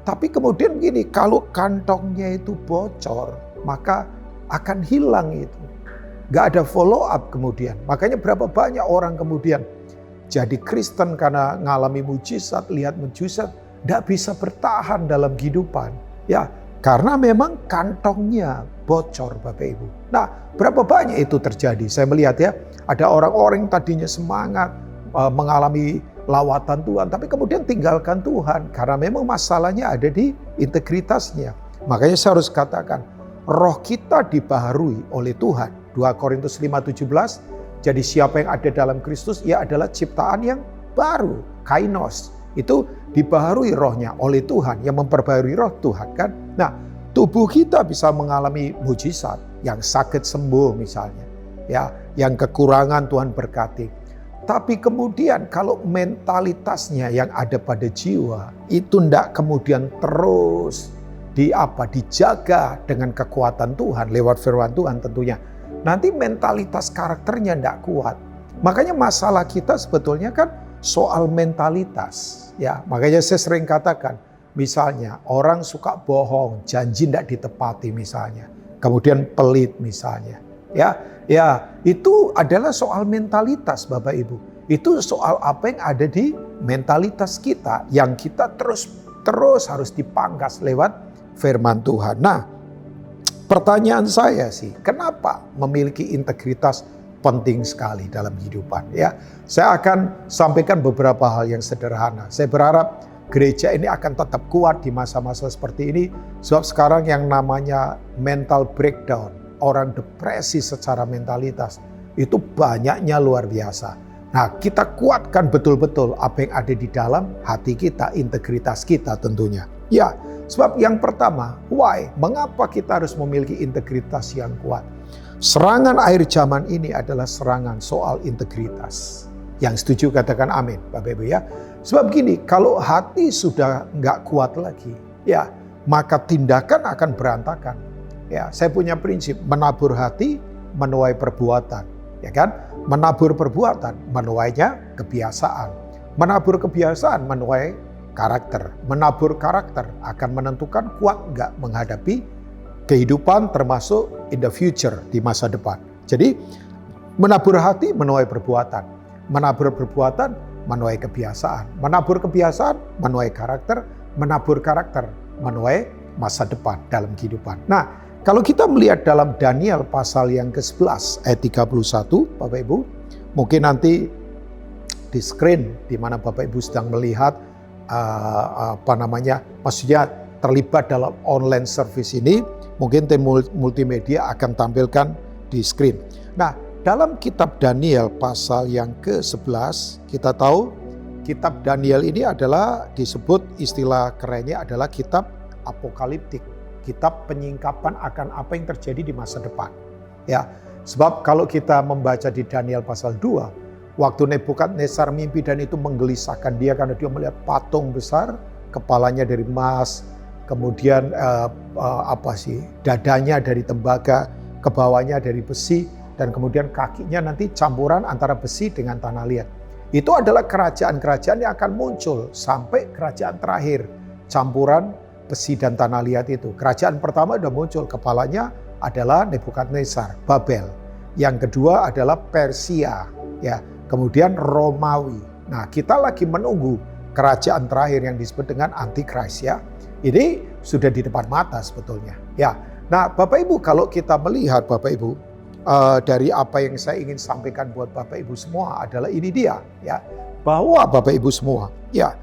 Tapi kemudian begini, kalau kantongnya itu bocor, maka akan hilang itu. Gak ada follow up kemudian. Makanya berapa banyak orang kemudian jadi Kristen karena ngalami mujizat, lihat mujizat, gak bisa bertahan dalam kehidupan. Ya, karena memang kantongnya bocor Bapak Ibu. Nah, berapa banyak itu terjadi? Saya melihat ya, ada orang-orang yang tadinya semangat, mengalami lawatan Tuhan, tapi kemudian tinggalkan Tuhan karena memang masalahnya ada di integritasnya. Makanya saya harus katakan, roh kita dibaharui oleh Tuhan. 2 Korintus 5:17, jadi siapa yang ada dalam Kristus, ia adalah ciptaan yang baru, kainos. Itu dibaharui rohnya oleh Tuhan, yang memperbaharui roh Tuhan kan. Nah, tubuh kita bisa mengalami mujizat, yang sakit sembuh misalnya, ya, yang kekurangan Tuhan berkati. Tapi kemudian kalau mentalitasnya yang ada pada jiwa itu tidak kemudian terus dijaga dengan kekuatan Tuhan lewat firman Tuhan tentunya. Nanti mentalitas karakternya tidak kuat. Makanya masalah kita sebetulnya kan soal mentalitas. Ya, makanya saya sering katakan, misalnya orang suka bohong, janji tidak ditepati misalnya. Kemudian pelit misalnya. Ya, itu adalah soal mentalitas Bapak Ibu. Itu soal apa yang ada di mentalitas kita yang kita terus harus dipangkas lewat firman Tuhan. Nah, pertanyaan saya sih, kenapa memiliki integritas penting sekali dalam kehidupan? Ya, saya akan sampaikan beberapa hal yang sederhana. Saya berharap gereja ini akan tetap kuat di masa-masa seperti ini, sebab sekarang yang namanya mental breakdown, orang depresi secara mentalitas, itu banyaknya luar biasa. Nah, kita kuatkan betul-betul apa yang ada di dalam hati kita, integritas kita tentunya. Ya, sebab yang pertama, why? Mengapa kita harus memiliki integritas yang kuat? Serangan akhir zaman ini adalah serangan soal integritas. Yang setuju katakan amin, Bapak Ibu ya. Sebab gini, kalau hati sudah nggak kuat lagi, ya, maka tindakan akan berantakan. Ya, saya punya prinsip menabur hati menuai perbuatan, ya kan? Menabur perbuatan menuainya kebiasaan. Menabur kebiasaan menuai karakter. Menabur karakter akan menentukan kuat nggak menghadapi kehidupan termasuk in the future di masa depan. Jadi menabur hati menuai perbuatan. Menabur perbuatan menuai kebiasaan. Menabur kebiasaan menuai karakter. Menabur karakter menuai masa depan dalam kehidupan. Nah, kalau kita melihat dalam Daniel pasal yang ke-11 ayat 31, Bapak Ibu, mungkin nanti di screen di mana Bapak Ibu sedang melihat maksudnya terlibat dalam online service ini, mungkin tim multimedia akan tampilkan di screen. Nah, dalam kitab Daniel pasal yang ke-11, kita tahu kitab Daniel ini adalah disebut istilah kerennya adalah kitab apokaliptik. Kitab penyingkapan akan apa yang terjadi di masa depan. Ya, sebab kalau kita membaca di Daniel pasal 2, waktu Nebukadnezar mimpi dan itu menggelisahkan dia karena dia melihat patung besar, kepalanya dari emas, kemudian dadanya dari tembaga, kebawahnya dari besi, dan kemudian kakinya nanti campuran antara besi dengan tanah liat. Itu adalah kerajaan-kerajaan yang akan muncul sampai kerajaan terakhir. Campuran besi dan tanah liat itu. Kerajaan pertama sudah muncul, kepalanya adalah Nebukadnezar, Babel. Yang kedua adalah Persia, ya. Kemudian Romawi. Nah, kita lagi menunggu kerajaan terakhir yang disebut dengan Antikris, ya. Ini sudah di depan mata sebetulnya, ya. Nah, Bapak Ibu, kalau kita melihat Bapak Ibu, dari apa yang saya ingin sampaikan buat Bapak Ibu semua adalah ini dia, ya, bahwa Bapak Ibu semua, ya,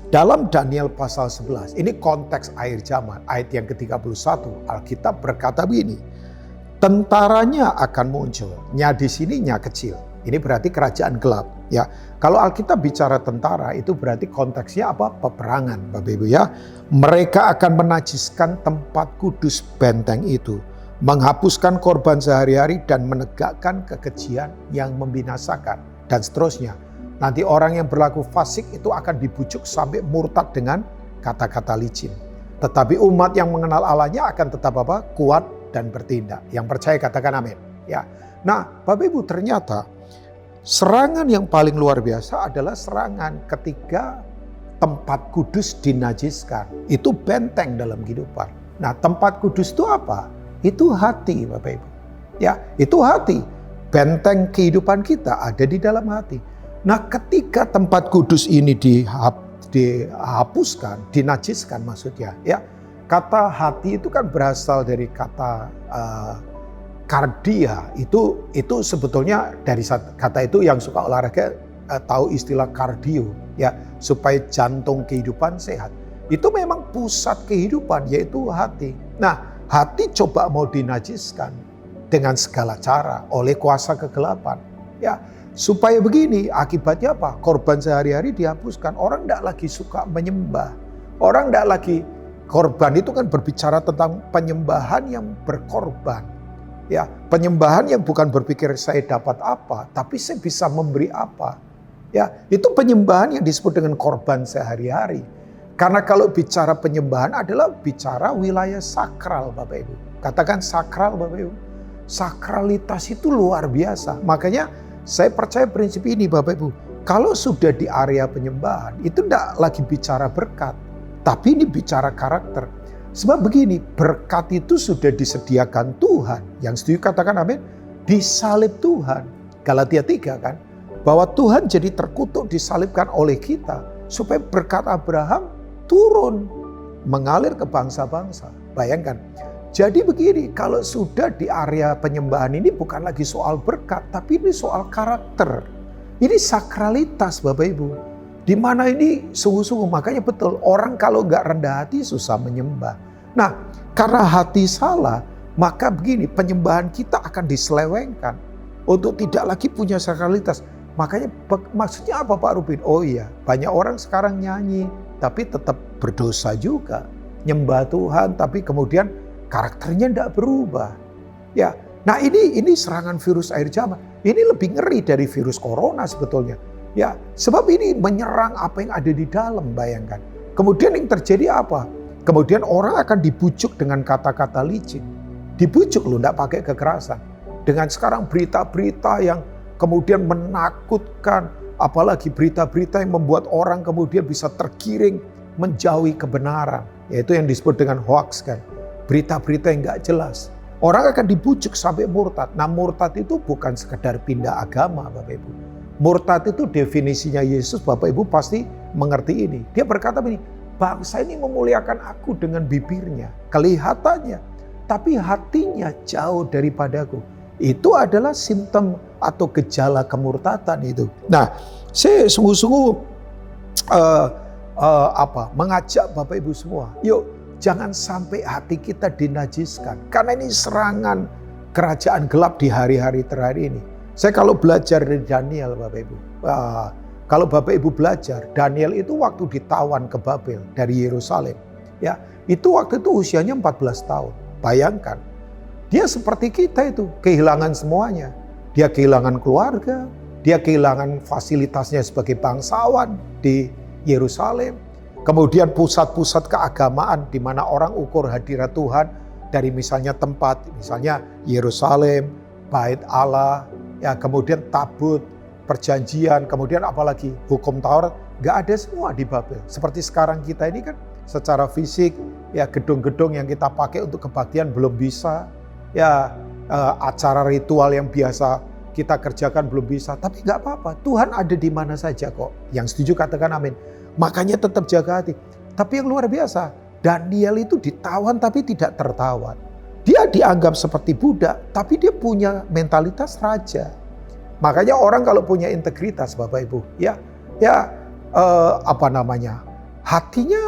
dalam Daniel pasal 11, ini konteks akhir zaman, ayat yang ke-31, Alkitab berkata begini, tentaranya akan muncul, nya di sini nya kecil, ini berarti kerajaan gelap, ya. Kalau Alkitab bicara tentara, itu berarti konteksnya apa? Peperangan, Bapak Ibu, ya. Mereka akan menajiskan tempat kudus benteng itu, menghapuskan korban sehari-hari dan menegakkan kekejian yang membinasakan dan seterusnya. Nanti orang yang berlaku fasik itu akan dibujuk sampai murtad dengan kata-kata licin. Tetapi umat yang mengenal Allahnya akan tetap apa? Kuat dan bertindak. Yang percaya katakan amin. Ya. Nah, Bapak Ibu, ternyata serangan yang paling luar biasa adalah serangan ketika tempat kudus dinajiskan. Itu benteng dalam kehidupan. Nah, tempat kudus itu apa? Itu hati, Bapak Ibu. Ya, itu hati. Benteng kehidupan kita ada di dalam hati. Nah, ketika tempat kudus ini dihapuskan, dinajiskan maksudnya, ya. Kata hati itu kan berasal dari kata kardia. Itu sebetulnya dari kata itu yang suka olahraga tahu istilah kardio, ya, supaya jantung kehidupan sehat. Itu memang pusat kehidupan, yaitu hati. Nah, hati coba mau dinajiskan dengan segala cara oleh kuasa kegelapan. Ya, supaya begini, akibatnya apa? Korban sehari-hari dihapuskan. Orang tidak lagi suka menyembah. Orang tidak lagi, korban itu kan berbicara tentang penyembahan yang berkorban. Ya, penyembahan yang bukan berpikir saya dapat apa, tapi saya bisa memberi apa. Ya, itu penyembahan yang disebut dengan korban sehari-hari. Karena kalau bicara penyembahan adalah bicara wilayah sakral, Bapak Ibu. Katakan sakral, Bapak Ibu. Sakralitas itu luar biasa. Makanya saya percaya prinsip ini, Bapak Ibu. Kalau sudah di area penyembahan, itu tidak lagi bicara berkat. Tapi ini bicara karakter. Sebab begini, berkat itu sudah disediakan Tuhan. Yang setuju katakan amin. Disalib Tuhan. Galatia 3 kan. Bahwa Tuhan jadi terkutuk disalibkan oleh kita. Supaya berkat Abraham turun, mengalir ke bangsa-bangsa. Bayangkan. Jadi begini, kalau sudah di area penyembahan ini bukan lagi soal berkat, tapi ini soal karakter. Ini sakralitas, Bapak Ibu. Di mana ini sungguh-sungguh, makanya betul, orang kalau nggak rendah hati susah menyembah. Nah, karena hati salah, maka begini, penyembahan kita akan diselewengkan untuk tidak lagi punya sakralitas. Makanya maksudnya apa Pak Rubin? Oh iya, banyak orang sekarang nyanyi, tapi tetap berdosa juga. Nyembah Tuhan, tapi kemudian karakternya tidak berubah. Ya, nah ini serangan virus akhir zaman. Ini lebih ngeri dari virus corona sebetulnya. Ya, sebab ini menyerang apa yang ada di dalam, bayangkan. Kemudian yang terjadi apa? Kemudian orang akan dibujuk dengan kata-kata licin. Dibujuk loh, tidak pakai kekerasan. Dengan sekarang berita-berita yang kemudian menakutkan, apalagi berita-berita yang membuat orang kemudian bisa tergiring menjauhi kebenaran. Yaitu yang disebut dengan hoax kan. Berita-berita yang gak jelas. Orang akan dibujuk sampai murtad. Nah, murtad itu bukan sekedar pindah agama, Bapak Ibu. Murtad itu definisinya Yesus, Bapak Ibu pasti mengerti ini. Dia berkata begini, bangsa ini memuliakan aku dengan bibirnya, kelihatannya, tapi hatinya jauh daripadaku. Itu adalah simptom atau gejala kemurtadan itu. Nah, saya sungguh-sungguh mengajak Bapak Ibu semua, yuk jangan sampai hati kita dinajiskan. Karena ini serangan kerajaan gelap di hari-hari terakhir ini. Saya kalau belajar dari Daniel, Bapak Ibu. Kalau Bapak Ibu belajar, Daniel itu waktu ditawan ke Babel dari Yerusalem. Ya, itu waktu itu usianya 14 tahun. Bayangkan. Dia seperti kita itu, kehilangan semuanya. Dia kehilangan keluarga, dia kehilangan fasilitasnya sebagai bangsawan di Yerusalem. Kemudian pusat-pusat keagamaan di mana orang ukur hadirat Tuhan dari misalnya tempat, misalnya Yerusalem, Bait Allah, ya kemudian tabut, perjanjian, kemudian apalagi hukum Taurat, nggak ada semua di Babel. Seperti sekarang kita ini kan secara fisik, ya gedung-gedung yang kita pakai untuk kebaktian belum bisa, ya acara ritual yang biasa kita kerjakan belum bisa, tapi nggak apa-apa. Tuhan ada di mana saja kok. Yang setuju katakan amin. Makanya tetap jaga hati. Tapi yang luar biasa, Daniel itu ditawan tapi tidak tertawan. Dia dianggap seperti budak, tapi dia punya mentalitas raja. Makanya orang kalau punya integritas, Bapak Ibu, hatinya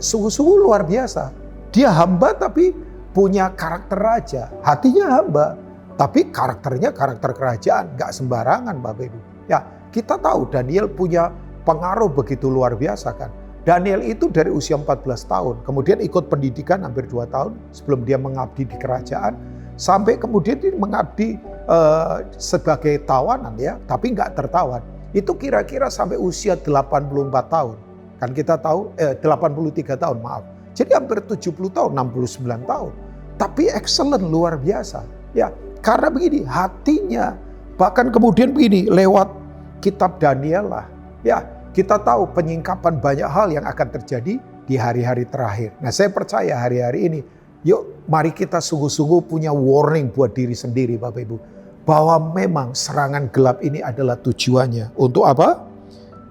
sungguh-sungguh luar biasa. Dia hamba tapi punya karakter raja. Hatinya hamba, tapi karakternya karakter kerajaan, nggak sembarangan, Bapak Ibu. Ya, kita tahu Daniel punya pengaruh begitu luar biasa kan. Daniel itu dari usia 14 tahun, kemudian ikut pendidikan hampir 2 tahun sebelum dia mengabdi di kerajaan, sampai kemudian dia mengabdi sebagai tawanan ya, tapi nggak tertawan. Itu kira-kira sampai usia 84 tahun. Kan kita tahu 83 tahun, maaf. Jadi hampir 70 tahun, 69 tahun. Tapi excellent, luar biasa. Ya, karena begini, hatinya bahkan kemudian begini, lewat kitab Daniel lah. Ya, kita tahu penyingkapan banyak hal yang akan terjadi di hari-hari terakhir. Nah, saya percaya hari-hari ini, yuk mari kita sungguh-sungguh punya warning buat diri sendiri, Bapak Ibu. Bahwa memang serangan gelap ini adalah tujuannya. Untuk apa?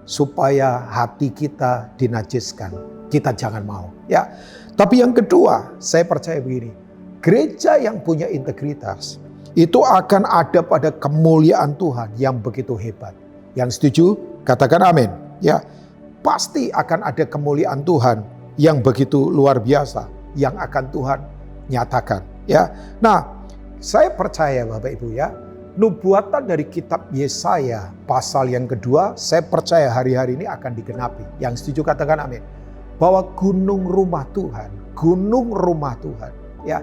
Supaya hati kita dinajiskan. Kita jangan mau. Ya. Tapi yang kedua, saya percaya begini. Gereja yang punya integritas, itu akan ada pada kemuliaan Tuhan yang begitu hebat. Yang setuju, katakan amin. Ya, pasti akan ada kemuliaan Tuhan yang begitu luar biasa yang akan Tuhan nyatakan. Ya, nah saya percaya Bapak Ibu ya, nubuatan dari kitab Yesaya pasal yang kedua, saya percaya hari-hari ini akan digenapi. Yang setuju katakan amin. Bahwa gunung rumah Tuhan, ya.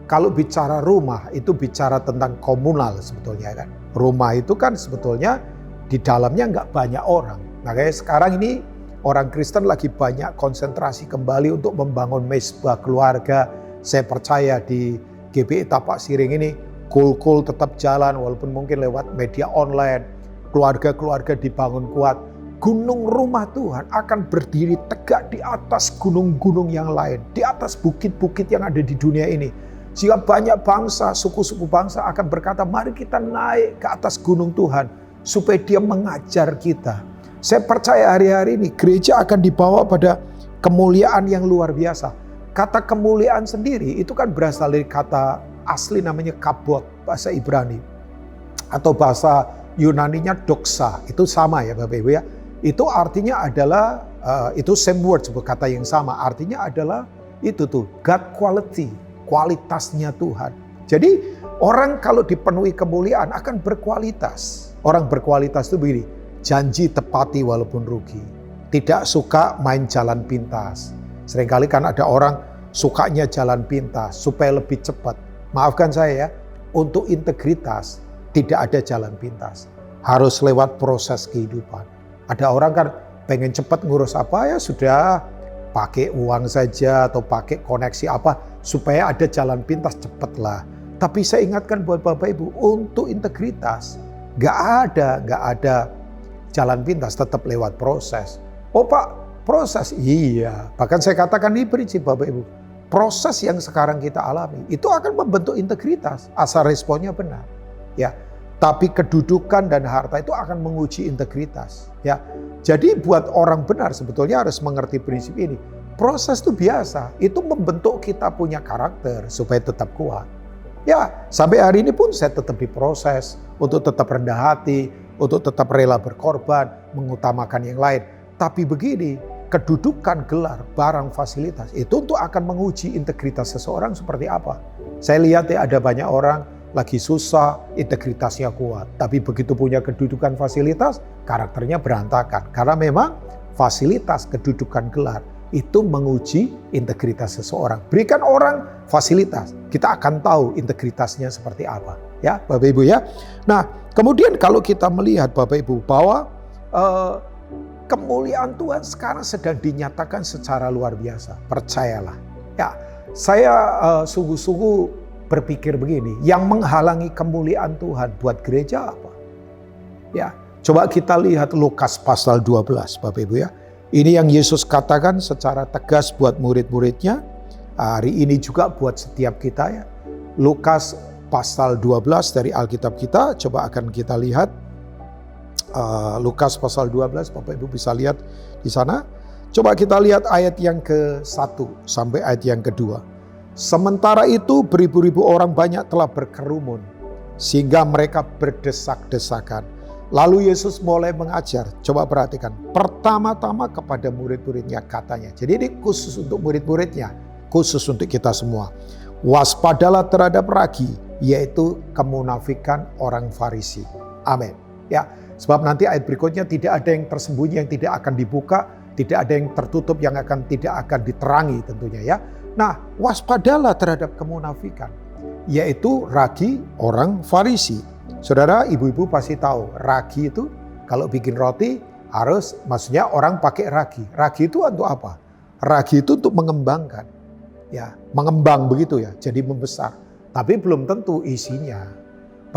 Kalau bicara rumah itu bicara tentang komunal sebetulnya kan. Rumah itu kan sebetulnya di dalamnya nggak banyak orang. Makanya sekarang ini orang Kristen lagi banyak konsentrasi kembali untuk membangun mezbah keluarga. Saya percaya di GBI Tapak Siring ini kul-kul tetap jalan walaupun mungkin lewat media online. Keluarga-keluarga dibangun kuat. Gunung rumah Tuhan akan berdiri tegak di atas gunung-gunung yang lain. Di atas bukit-bukit yang ada di dunia ini. Sehingga banyak bangsa, suku-suku bangsa akan berkata, mari kita naik ke atas gunung Tuhan. Supaya dia mengajar kita. Saya percaya hari-hari ini gereja akan dibawa pada kemuliaan yang luar biasa. Kata kemuliaan sendiri itu kan berasal dari kata asli namanya kabot, bahasa Ibrani. Atau bahasa Yunaninya doxa, itu sama ya Bapak Ibu ya. Itu artinya adalah, itu same word, sebuah kata yang sama. Artinya adalah itu tuh, God quality, kualitasnya Tuhan. Jadi orang kalau dipenuhi kemuliaan akan berkualitas. Orang berkualitas itu begini, janji tepati walaupun rugi. Tidak suka main jalan pintas. Seringkali kan ada orang sukanya jalan pintas supaya lebih cepat. Maafkan saya ya, untuk integritas tidak ada jalan pintas. Harus lewat proses kehidupan. Ada orang kan pengen cepat ngurus apa ya sudah pakai uang saja atau pakai koneksi apa supaya ada jalan pintas cepatlah. Tapi saya ingatkan buat Bapak Ibu untuk integritas nggak ada jalan pintas, tetap lewat proses. Oh Pak, proses iya. Bahkan saya katakan ini prinsip Bapak Ibu. Proses yang sekarang kita alami itu akan membentuk integritas asal responnya benar. Ya. Tapi kedudukan dan harta itu akan menguji integritas. Ya, jadi buat orang benar sebetulnya harus mengerti prinsip ini. Proses itu biasa, itu membentuk kita punya karakter supaya tetap kuat. Ya, sampai hari ini pun saya tetap diproses untuk tetap rendah hati, untuk tetap rela berkorban, mengutamakan yang lain. Tapi begini, kedudukan, gelar, barang, fasilitas itu untuk akan menguji integritas seseorang seperti apa. Saya lihat ya ada banyak orang lagi susah, integritasnya kuat. Tapi begitu punya kedudukan fasilitas, karakternya berantakan. Karena memang fasilitas, kedudukan, gelar, itu menguji integritas seseorang. Berikan orang fasilitas, kita akan tahu integritasnya seperti apa. Ya, Bapak Ibu ya. Nah, kemudian kalau kita melihat Bapak Ibu bahwa kemuliaan Tuhan sekarang sedang dinyatakan secara luar biasa. Percayalah. Ya, saya sungguh-sungguh berpikir begini, yang menghalangi kemuliaan Tuhan buat gereja apa? Ya, Coba kita lihat Lukas pasal 12 Bapak Ibu ya. Ini yang Yesus katakan secara tegas buat murid-muridnya. Hari ini juga buat setiap kita ya. Lukas pasal 12 dari Alkitab kita. Coba akan kita lihat. Lukas pasal 12 Bapak Ibu bisa lihat di sana. Coba kita lihat ayat yang ke-1 sampai ayat yang kedua. Sementara itu beribu-ribu orang banyak telah berkerumun sehingga mereka berdesak-desakan. Lalu Yesus mulai mengajar. Coba perhatikan. Pertama-tama kepada murid-muridnya katanya. Jadi ini khusus untuk murid-muridnya. Khusus untuk kita semua. Waspadalah terhadap ragi, yaitu kemunafikan orang Farisi. Amin. Ya, sebab nanti ayat berikutnya tidak ada yang tersembunyi yang tidak akan dibuka. Tidak ada yang tertutup yang tidak akan diterangi tentunya ya. Nah, waspadalah terhadap kemunafikan, yaitu ragi orang Farisi. Saudara, ibu-ibu pasti tahu, ragi itu kalau bikin roti harus, maksudnya orang pakai ragi. Ragi itu untuk apa? Ragi itu untuk mengembangkan. Ya, mengembang begitu ya, jadi membesar. Tapi belum tentu isinya.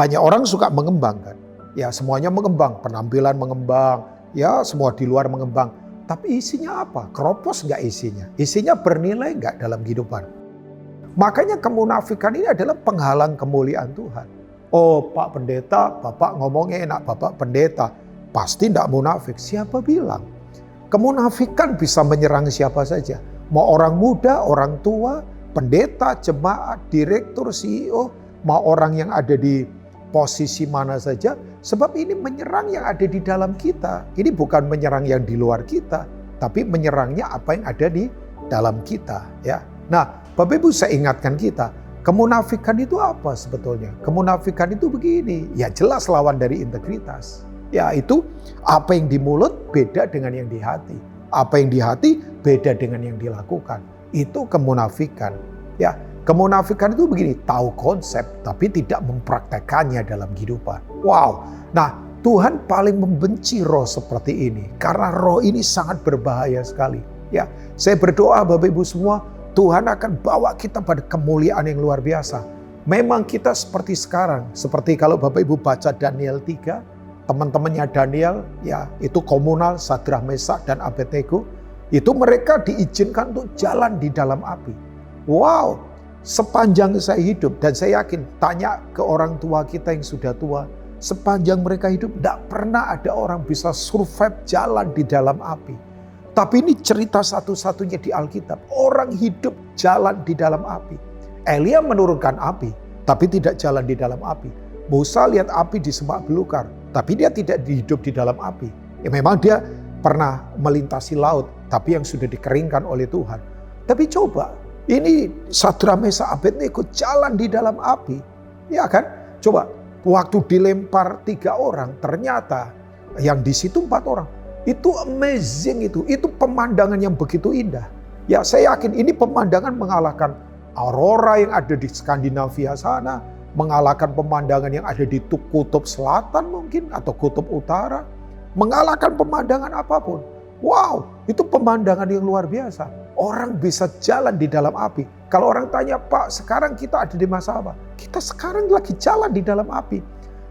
Banyak orang suka mengembangkan. Ya, semuanya mengembang, penampilan mengembang, ya semua di luar mengembang. Tapi isinya apa? Keropos nggak isinya? Isinya bernilai nggak dalam kehidupan? Makanya kemunafikan ini adalah penghalang kemuliaan Tuhan. Oh Pak Pendeta, Bapak ngomongnya enak, Bapak Pendeta. Pasti nggak munafik. Siapa bilang? Kemunafikan bisa menyerang siapa saja. Mau orang muda, orang tua, pendeta, jemaat, direktur, CEO. Mau orang yang ada di posisi mana saja. Sebab ini menyerang yang ada di dalam kita. Ini bukan menyerang yang di luar kita, tapi menyerangnya apa yang ada di dalam kita. Ya. Nah, Bapak Ibu saya ingatkan kita, kemunafikan itu apa sebetulnya? Kemunafikan itu begini, ya jelas lawan dari integritas. Ya itu apa yang di mulut beda dengan yang di hati. Apa yang di hati beda dengan yang dilakukan. Itu kemunafikan. Ya, kemunafikan itu begini, tahu konsep tapi tidak mempraktekannya dalam kehidupan. Wow. Nah, Tuhan paling membenci roh seperti ini karena roh ini sangat berbahaya sekali. Ya, saya berdoa Bapak Ibu semua, Tuhan akan bawa kita pada kemuliaan yang luar biasa. Memang kita seperti sekarang, seperti kalau Bapak Ibu baca Daniel 3, teman-temannya Daniel, ya itu komunal, Sadrah, Mesak, dan Abednego, itu mereka diizinkan untuk jalan di dalam api. Wow, sepanjang saya hidup, dan saya yakin tanya ke orang tua kita yang sudah tua, sepanjang mereka hidup tidak pernah ada orang bisa survive jalan di dalam api. Tapi ini cerita satu-satunya di Alkitab, orang hidup jalan di dalam api. Elia menurunkan api, tapi tidak jalan di dalam api. Musa lihat api di semak belukar, tapi dia tidak hidup di dalam api. Ya memang dia pernah melintasi laut, tapi yang sudah dikeringkan oleh Tuhan. Tapi coba, ini Sadrah, Mesak, Abednego jalan di dalam api. Ya kan? Coba, waktu dilempar 3 orang, ternyata yang di situ 4 orang. Itu amazing itu pemandangan yang begitu indah. Ya saya yakin ini pemandangan mengalahkan aurora yang ada di Skandinavia sana, mengalahkan pemandangan yang ada di kutub selatan mungkin atau kutub utara, mengalahkan pemandangan apapun. Wow, itu pemandangan yang luar biasa. Orang bisa jalan di dalam api. Kalau orang tanya, Pak, sekarang kita ada di masa apa? Kita sekarang lagi jalan di dalam api.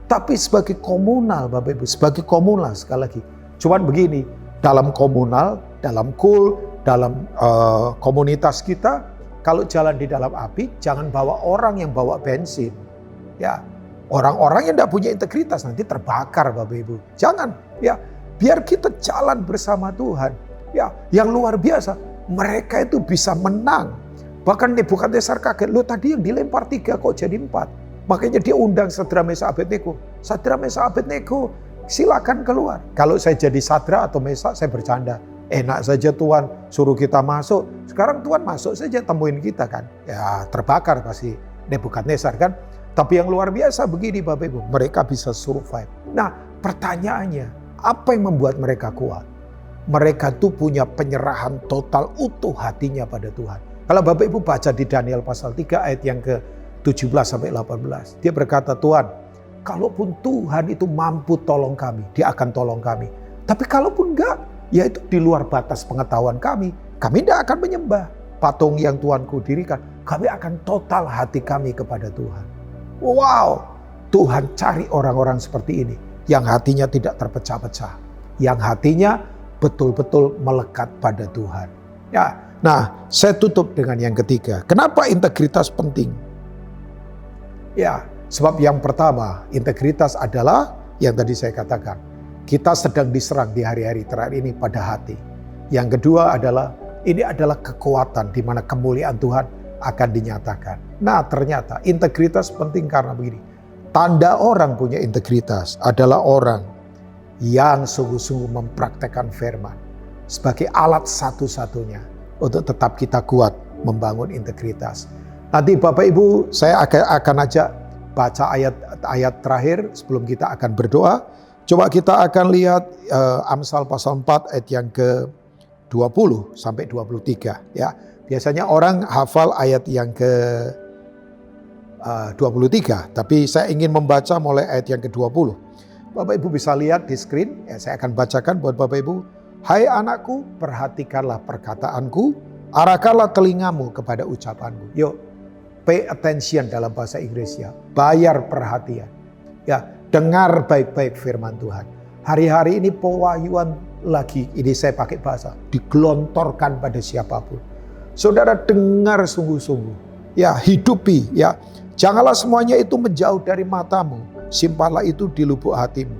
Tapi sebagai komunal, Bapak Ibu, sebagai komunal sekali lagi. Cuman begini, dalam komunal, dalam dalam komunitas kita, kalau jalan di dalam api, jangan bawa orang yang bawa bensin. Ya, orang-orang yang tidak punya integritas nanti terbakar, Bapak Ibu. Jangan, ya, biar kita jalan bersama Tuhan. Ya, yang luar biasa, mereka itu bisa menang. Bahkan Nebukadnezar kaget, lo tadi yang dilempar 3 kok jadi 4. Makanya dia undang Sadrah, Mesak, Abednego. Sadrah, Mesak, Abednego, silakan keluar. Kalau saya jadi Sadrah atau Mesak, saya bercanda. Enak saja Tuhan suruh kita masuk. Sekarang Tuhan masuk saja temuin kita kan. Ya terbakar pasti Nebukadnezar kan. Tapi yang luar biasa begini Bapak Ibu. Mereka bisa survive. Nah pertanyaannya, apa yang membuat mereka kuat? Mereka tuh punya penyerahan total utuh hatinya pada Tuhan. Kalau Bapak Ibu baca di Daniel pasal 3 ayat yang ke-17 sampai 18. Dia berkata, Tuhan, kalaupun Tuhan itu mampu tolong kami, dia akan tolong kami. Tapi kalaupun enggak, yaitu di luar batas pengetahuan kami tidak akan menyembah patung yang Tuhanku dirikan. Kami akan total hati kami kepada Tuhan. Wow, Tuhan cari orang-orang seperti ini. yang hatinya tidak terpecah-pecah, yang hatinya betul-betul melekat pada Tuhan. Ya, nah saya tutup dengan yang ketiga. Kenapa integritas penting? Ya, sebab yang pertama, integritas adalah yang tadi saya katakan, kita sedang diserang di hari-hari terakhir ini pada hati. Yang kedua adalah, ini adalah kekuatan di mana kemuliaan Tuhan akan dinyatakan. Nah, ternyata integritas penting karena begini. Tanda orang punya integritas adalah orang yang sungguh-sungguh mempraktekkan firman sebagai alat satu-satunya untuk tetap kita kuat membangun integritas. Nanti Bapak Ibu, saya akan ajak baca ayat-ayat terakhir sebelum kita akan berdoa. Coba kita akan lihat Amsal pasal 4 ayat yang ke-20 sampai 23 ya. Biasanya orang hafal ayat yang ke-23, tapi saya ingin membaca mulai ayat yang ke-20. Bapak Ibu bisa lihat di screen, ya, saya akan bacakan buat Bapak Ibu. Hai anakku, perhatikanlah perkataanku, arahkanlah telingamu kepada ucapanku. Yuk, pay attention dalam bahasa Inggrisnya, bayar perhatian. Ya, dengar baik-baik firman Tuhan. Hari-hari ini pewahyuan lagi, ini saya pakai bahasa, digelontorkan pada siapapun. Saudara dengar sungguh-sungguh, ya hidupi, ya janganlah semuanya itu menjauh dari matamu, simpanlah itu di lubuk hatimu.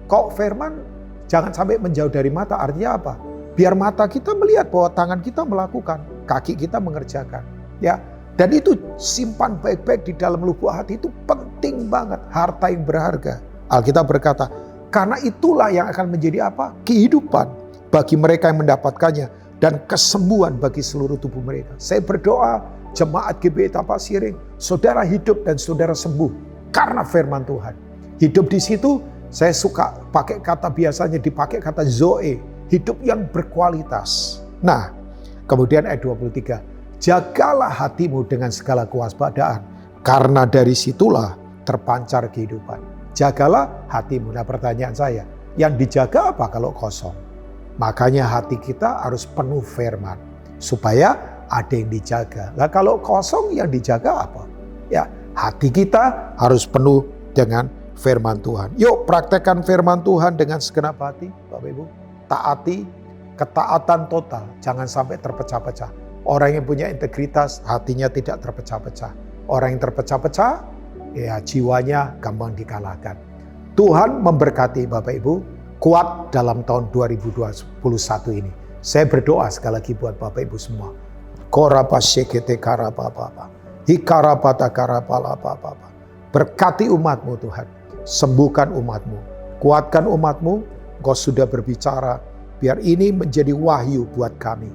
Kok firman jangan sampai menjauh dari mata, artinya apa? Biar mata kita melihat bahwa tangan kita melakukan, kaki kita mengerjakan, ya. Dan itu simpan baik-baik di dalam lubuk hati, itu penting banget, harta yang berharga. Alkitab berkata, karena itulah yang akan menjadi apa? Kehidupan bagi mereka yang mendapatkannya dan kesembuhan bagi seluruh tubuh mereka. Saya berdoa jemaat GBI Tapak Siring, saudara hidup dan saudara sembuh karena firman Tuhan. Hidup di situ, saya suka pakai kata, biasanya dipakai kata zoe, hidup yang berkualitas. Nah, kemudian ayat 23, jagalah hatimu dengan segala kewaspadaan, karena dari situlah terpancar kehidupan. Jagalah hatimu. Nah, pertanyaan saya, yang dijaga apa kalau kosong? Makanya hati kita harus penuh firman, supaya ada yang dijaga. Nah, kalau kosong yang dijaga apa? Ya, hati kita harus penuh dengan firman Tuhan. Yuk praktekkan firman Tuhan dengan segenap hati, Bapak Ibu. Taati, ketaatan total, jangan sampai terpecah-pecah. Orang yang punya integritas, hatinya tidak terpecah-pecah. Orang yang terpecah-pecah, ya jiwanya gampang dikalahkan. Tuhan memberkati Bapak Ibu, kuat dalam tahun 2021 ini. Saya berdoa sekali lagi buat Bapak Ibu semua. Berkati umatmu Tuhan, sembuhkan umatmu, kuatkan umatmu. Engkau sudah berbicara, biar ini menjadi wahyu buat kami.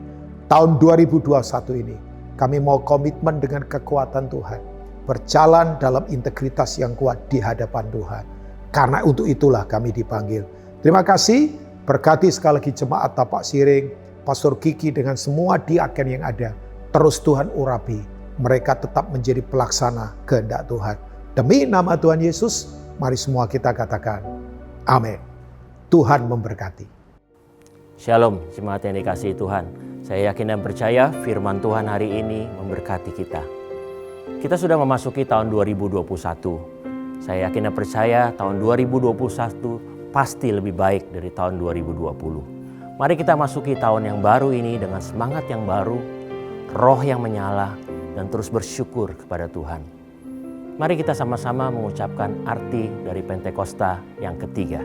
Tahun 2021 ini, kami mau komitmen dengan kekuatan Tuhan, berjalan dalam integritas yang kuat di hadapan Tuhan. Karena untuk itulah kami dipanggil. Terima kasih, berkati sekali lagi jemaat Tapak Siring, Pastor Kiki dengan semua diaken yang ada. Terus Tuhan urapi, mereka tetap menjadi pelaksana kehendak Tuhan. Demi nama Tuhan Yesus, mari semua kita katakan, amin. Tuhan memberkati. Shalom, jemaat yang dikasihi Tuhan. Saya yakin dan percaya firman Tuhan hari ini memberkati kita. Kita sudah memasuki tahun 2021. Saya yakin dan percaya tahun 2021 pasti lebih baik dari tahun 2020. Mari kita masuki tahun yang baru ini dengan semangat yang baru, roh yang menyala, dan terus bersyukur kepada Tuhan. Mari kita sama-sama mengucapkan arti dari Pentakosta yang ketiga.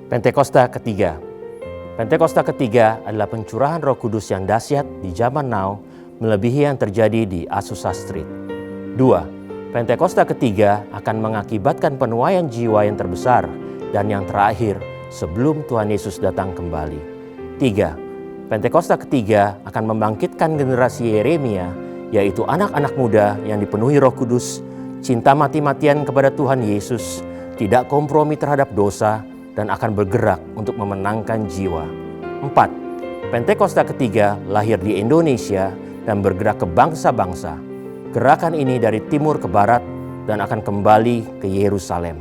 Pentakosta ketiga. Pentakosta ketiga adalah pencurahan Roh Kudus yang dahsyat di zaman now, melebihi yang terjadi di Azusa Street. 2. Pentakosta ketiga akan mengakibatkan penuaian jiwa yang terbesar dan yang terakhir sebelum Tuhan Yesus datang kembali. 3. Pentakosta ketiga akan membangkitkan generasi Yeremia, yaitu anak-anak muda yang dipenuhi Roh Kudus, cinta mati-matian kepada Tuhan Yesus, tidak kompromi terhadap dosa, dan akan bergerak untuk memenangkan jiwa. 4. Pentakosta ketiga lahir di Indonesia dan bergerak ke bangsa-bangsa. Gerakan ini dari timur ke barat dan akan kembali ke Yerusalem.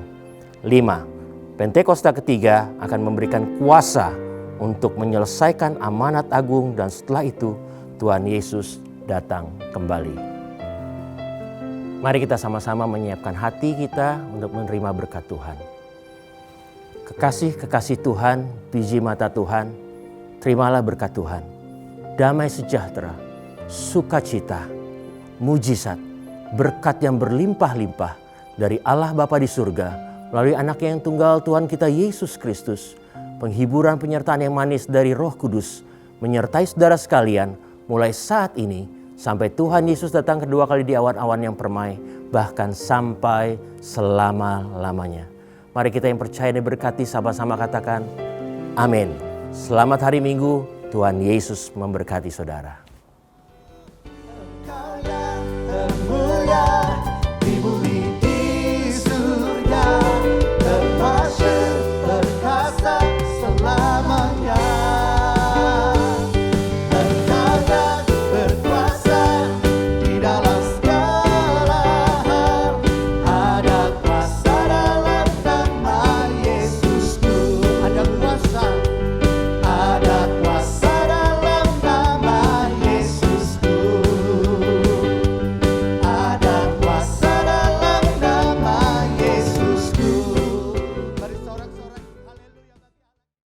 5. Pentakosta ketiga akan memberikan kuasa untuk menyelesaikan amanat agung dan setelah itu Tuhan Yesus datang kembali. Mari kita sama-sama menyiapkan hati kita untuk menerima berkat Tuhan. Kekasih-kekasih Tuhan, biji mata Tuhan, terimalah berkat Tuhan. Damai sejahtera, sukacita, mujizat, berkat yang berlimpah-limpah dari Allah Bapa di surga melalui Anaknya yang tunggal Tuhan kita Yesus Kristus. Penghiburan penyertaan yang manis dari Roh Kudus menyertai saudara sekalian mulai saat ini sampai Tuhan Yesus datang kedua kali di awan-awan yang permai, bahkan sampai selama-lamanya. Mari kita yang percaya dan berkati sama-sama katakan, amin. Selamat hari Minggu, Tuhan Yesus memberkati saudara.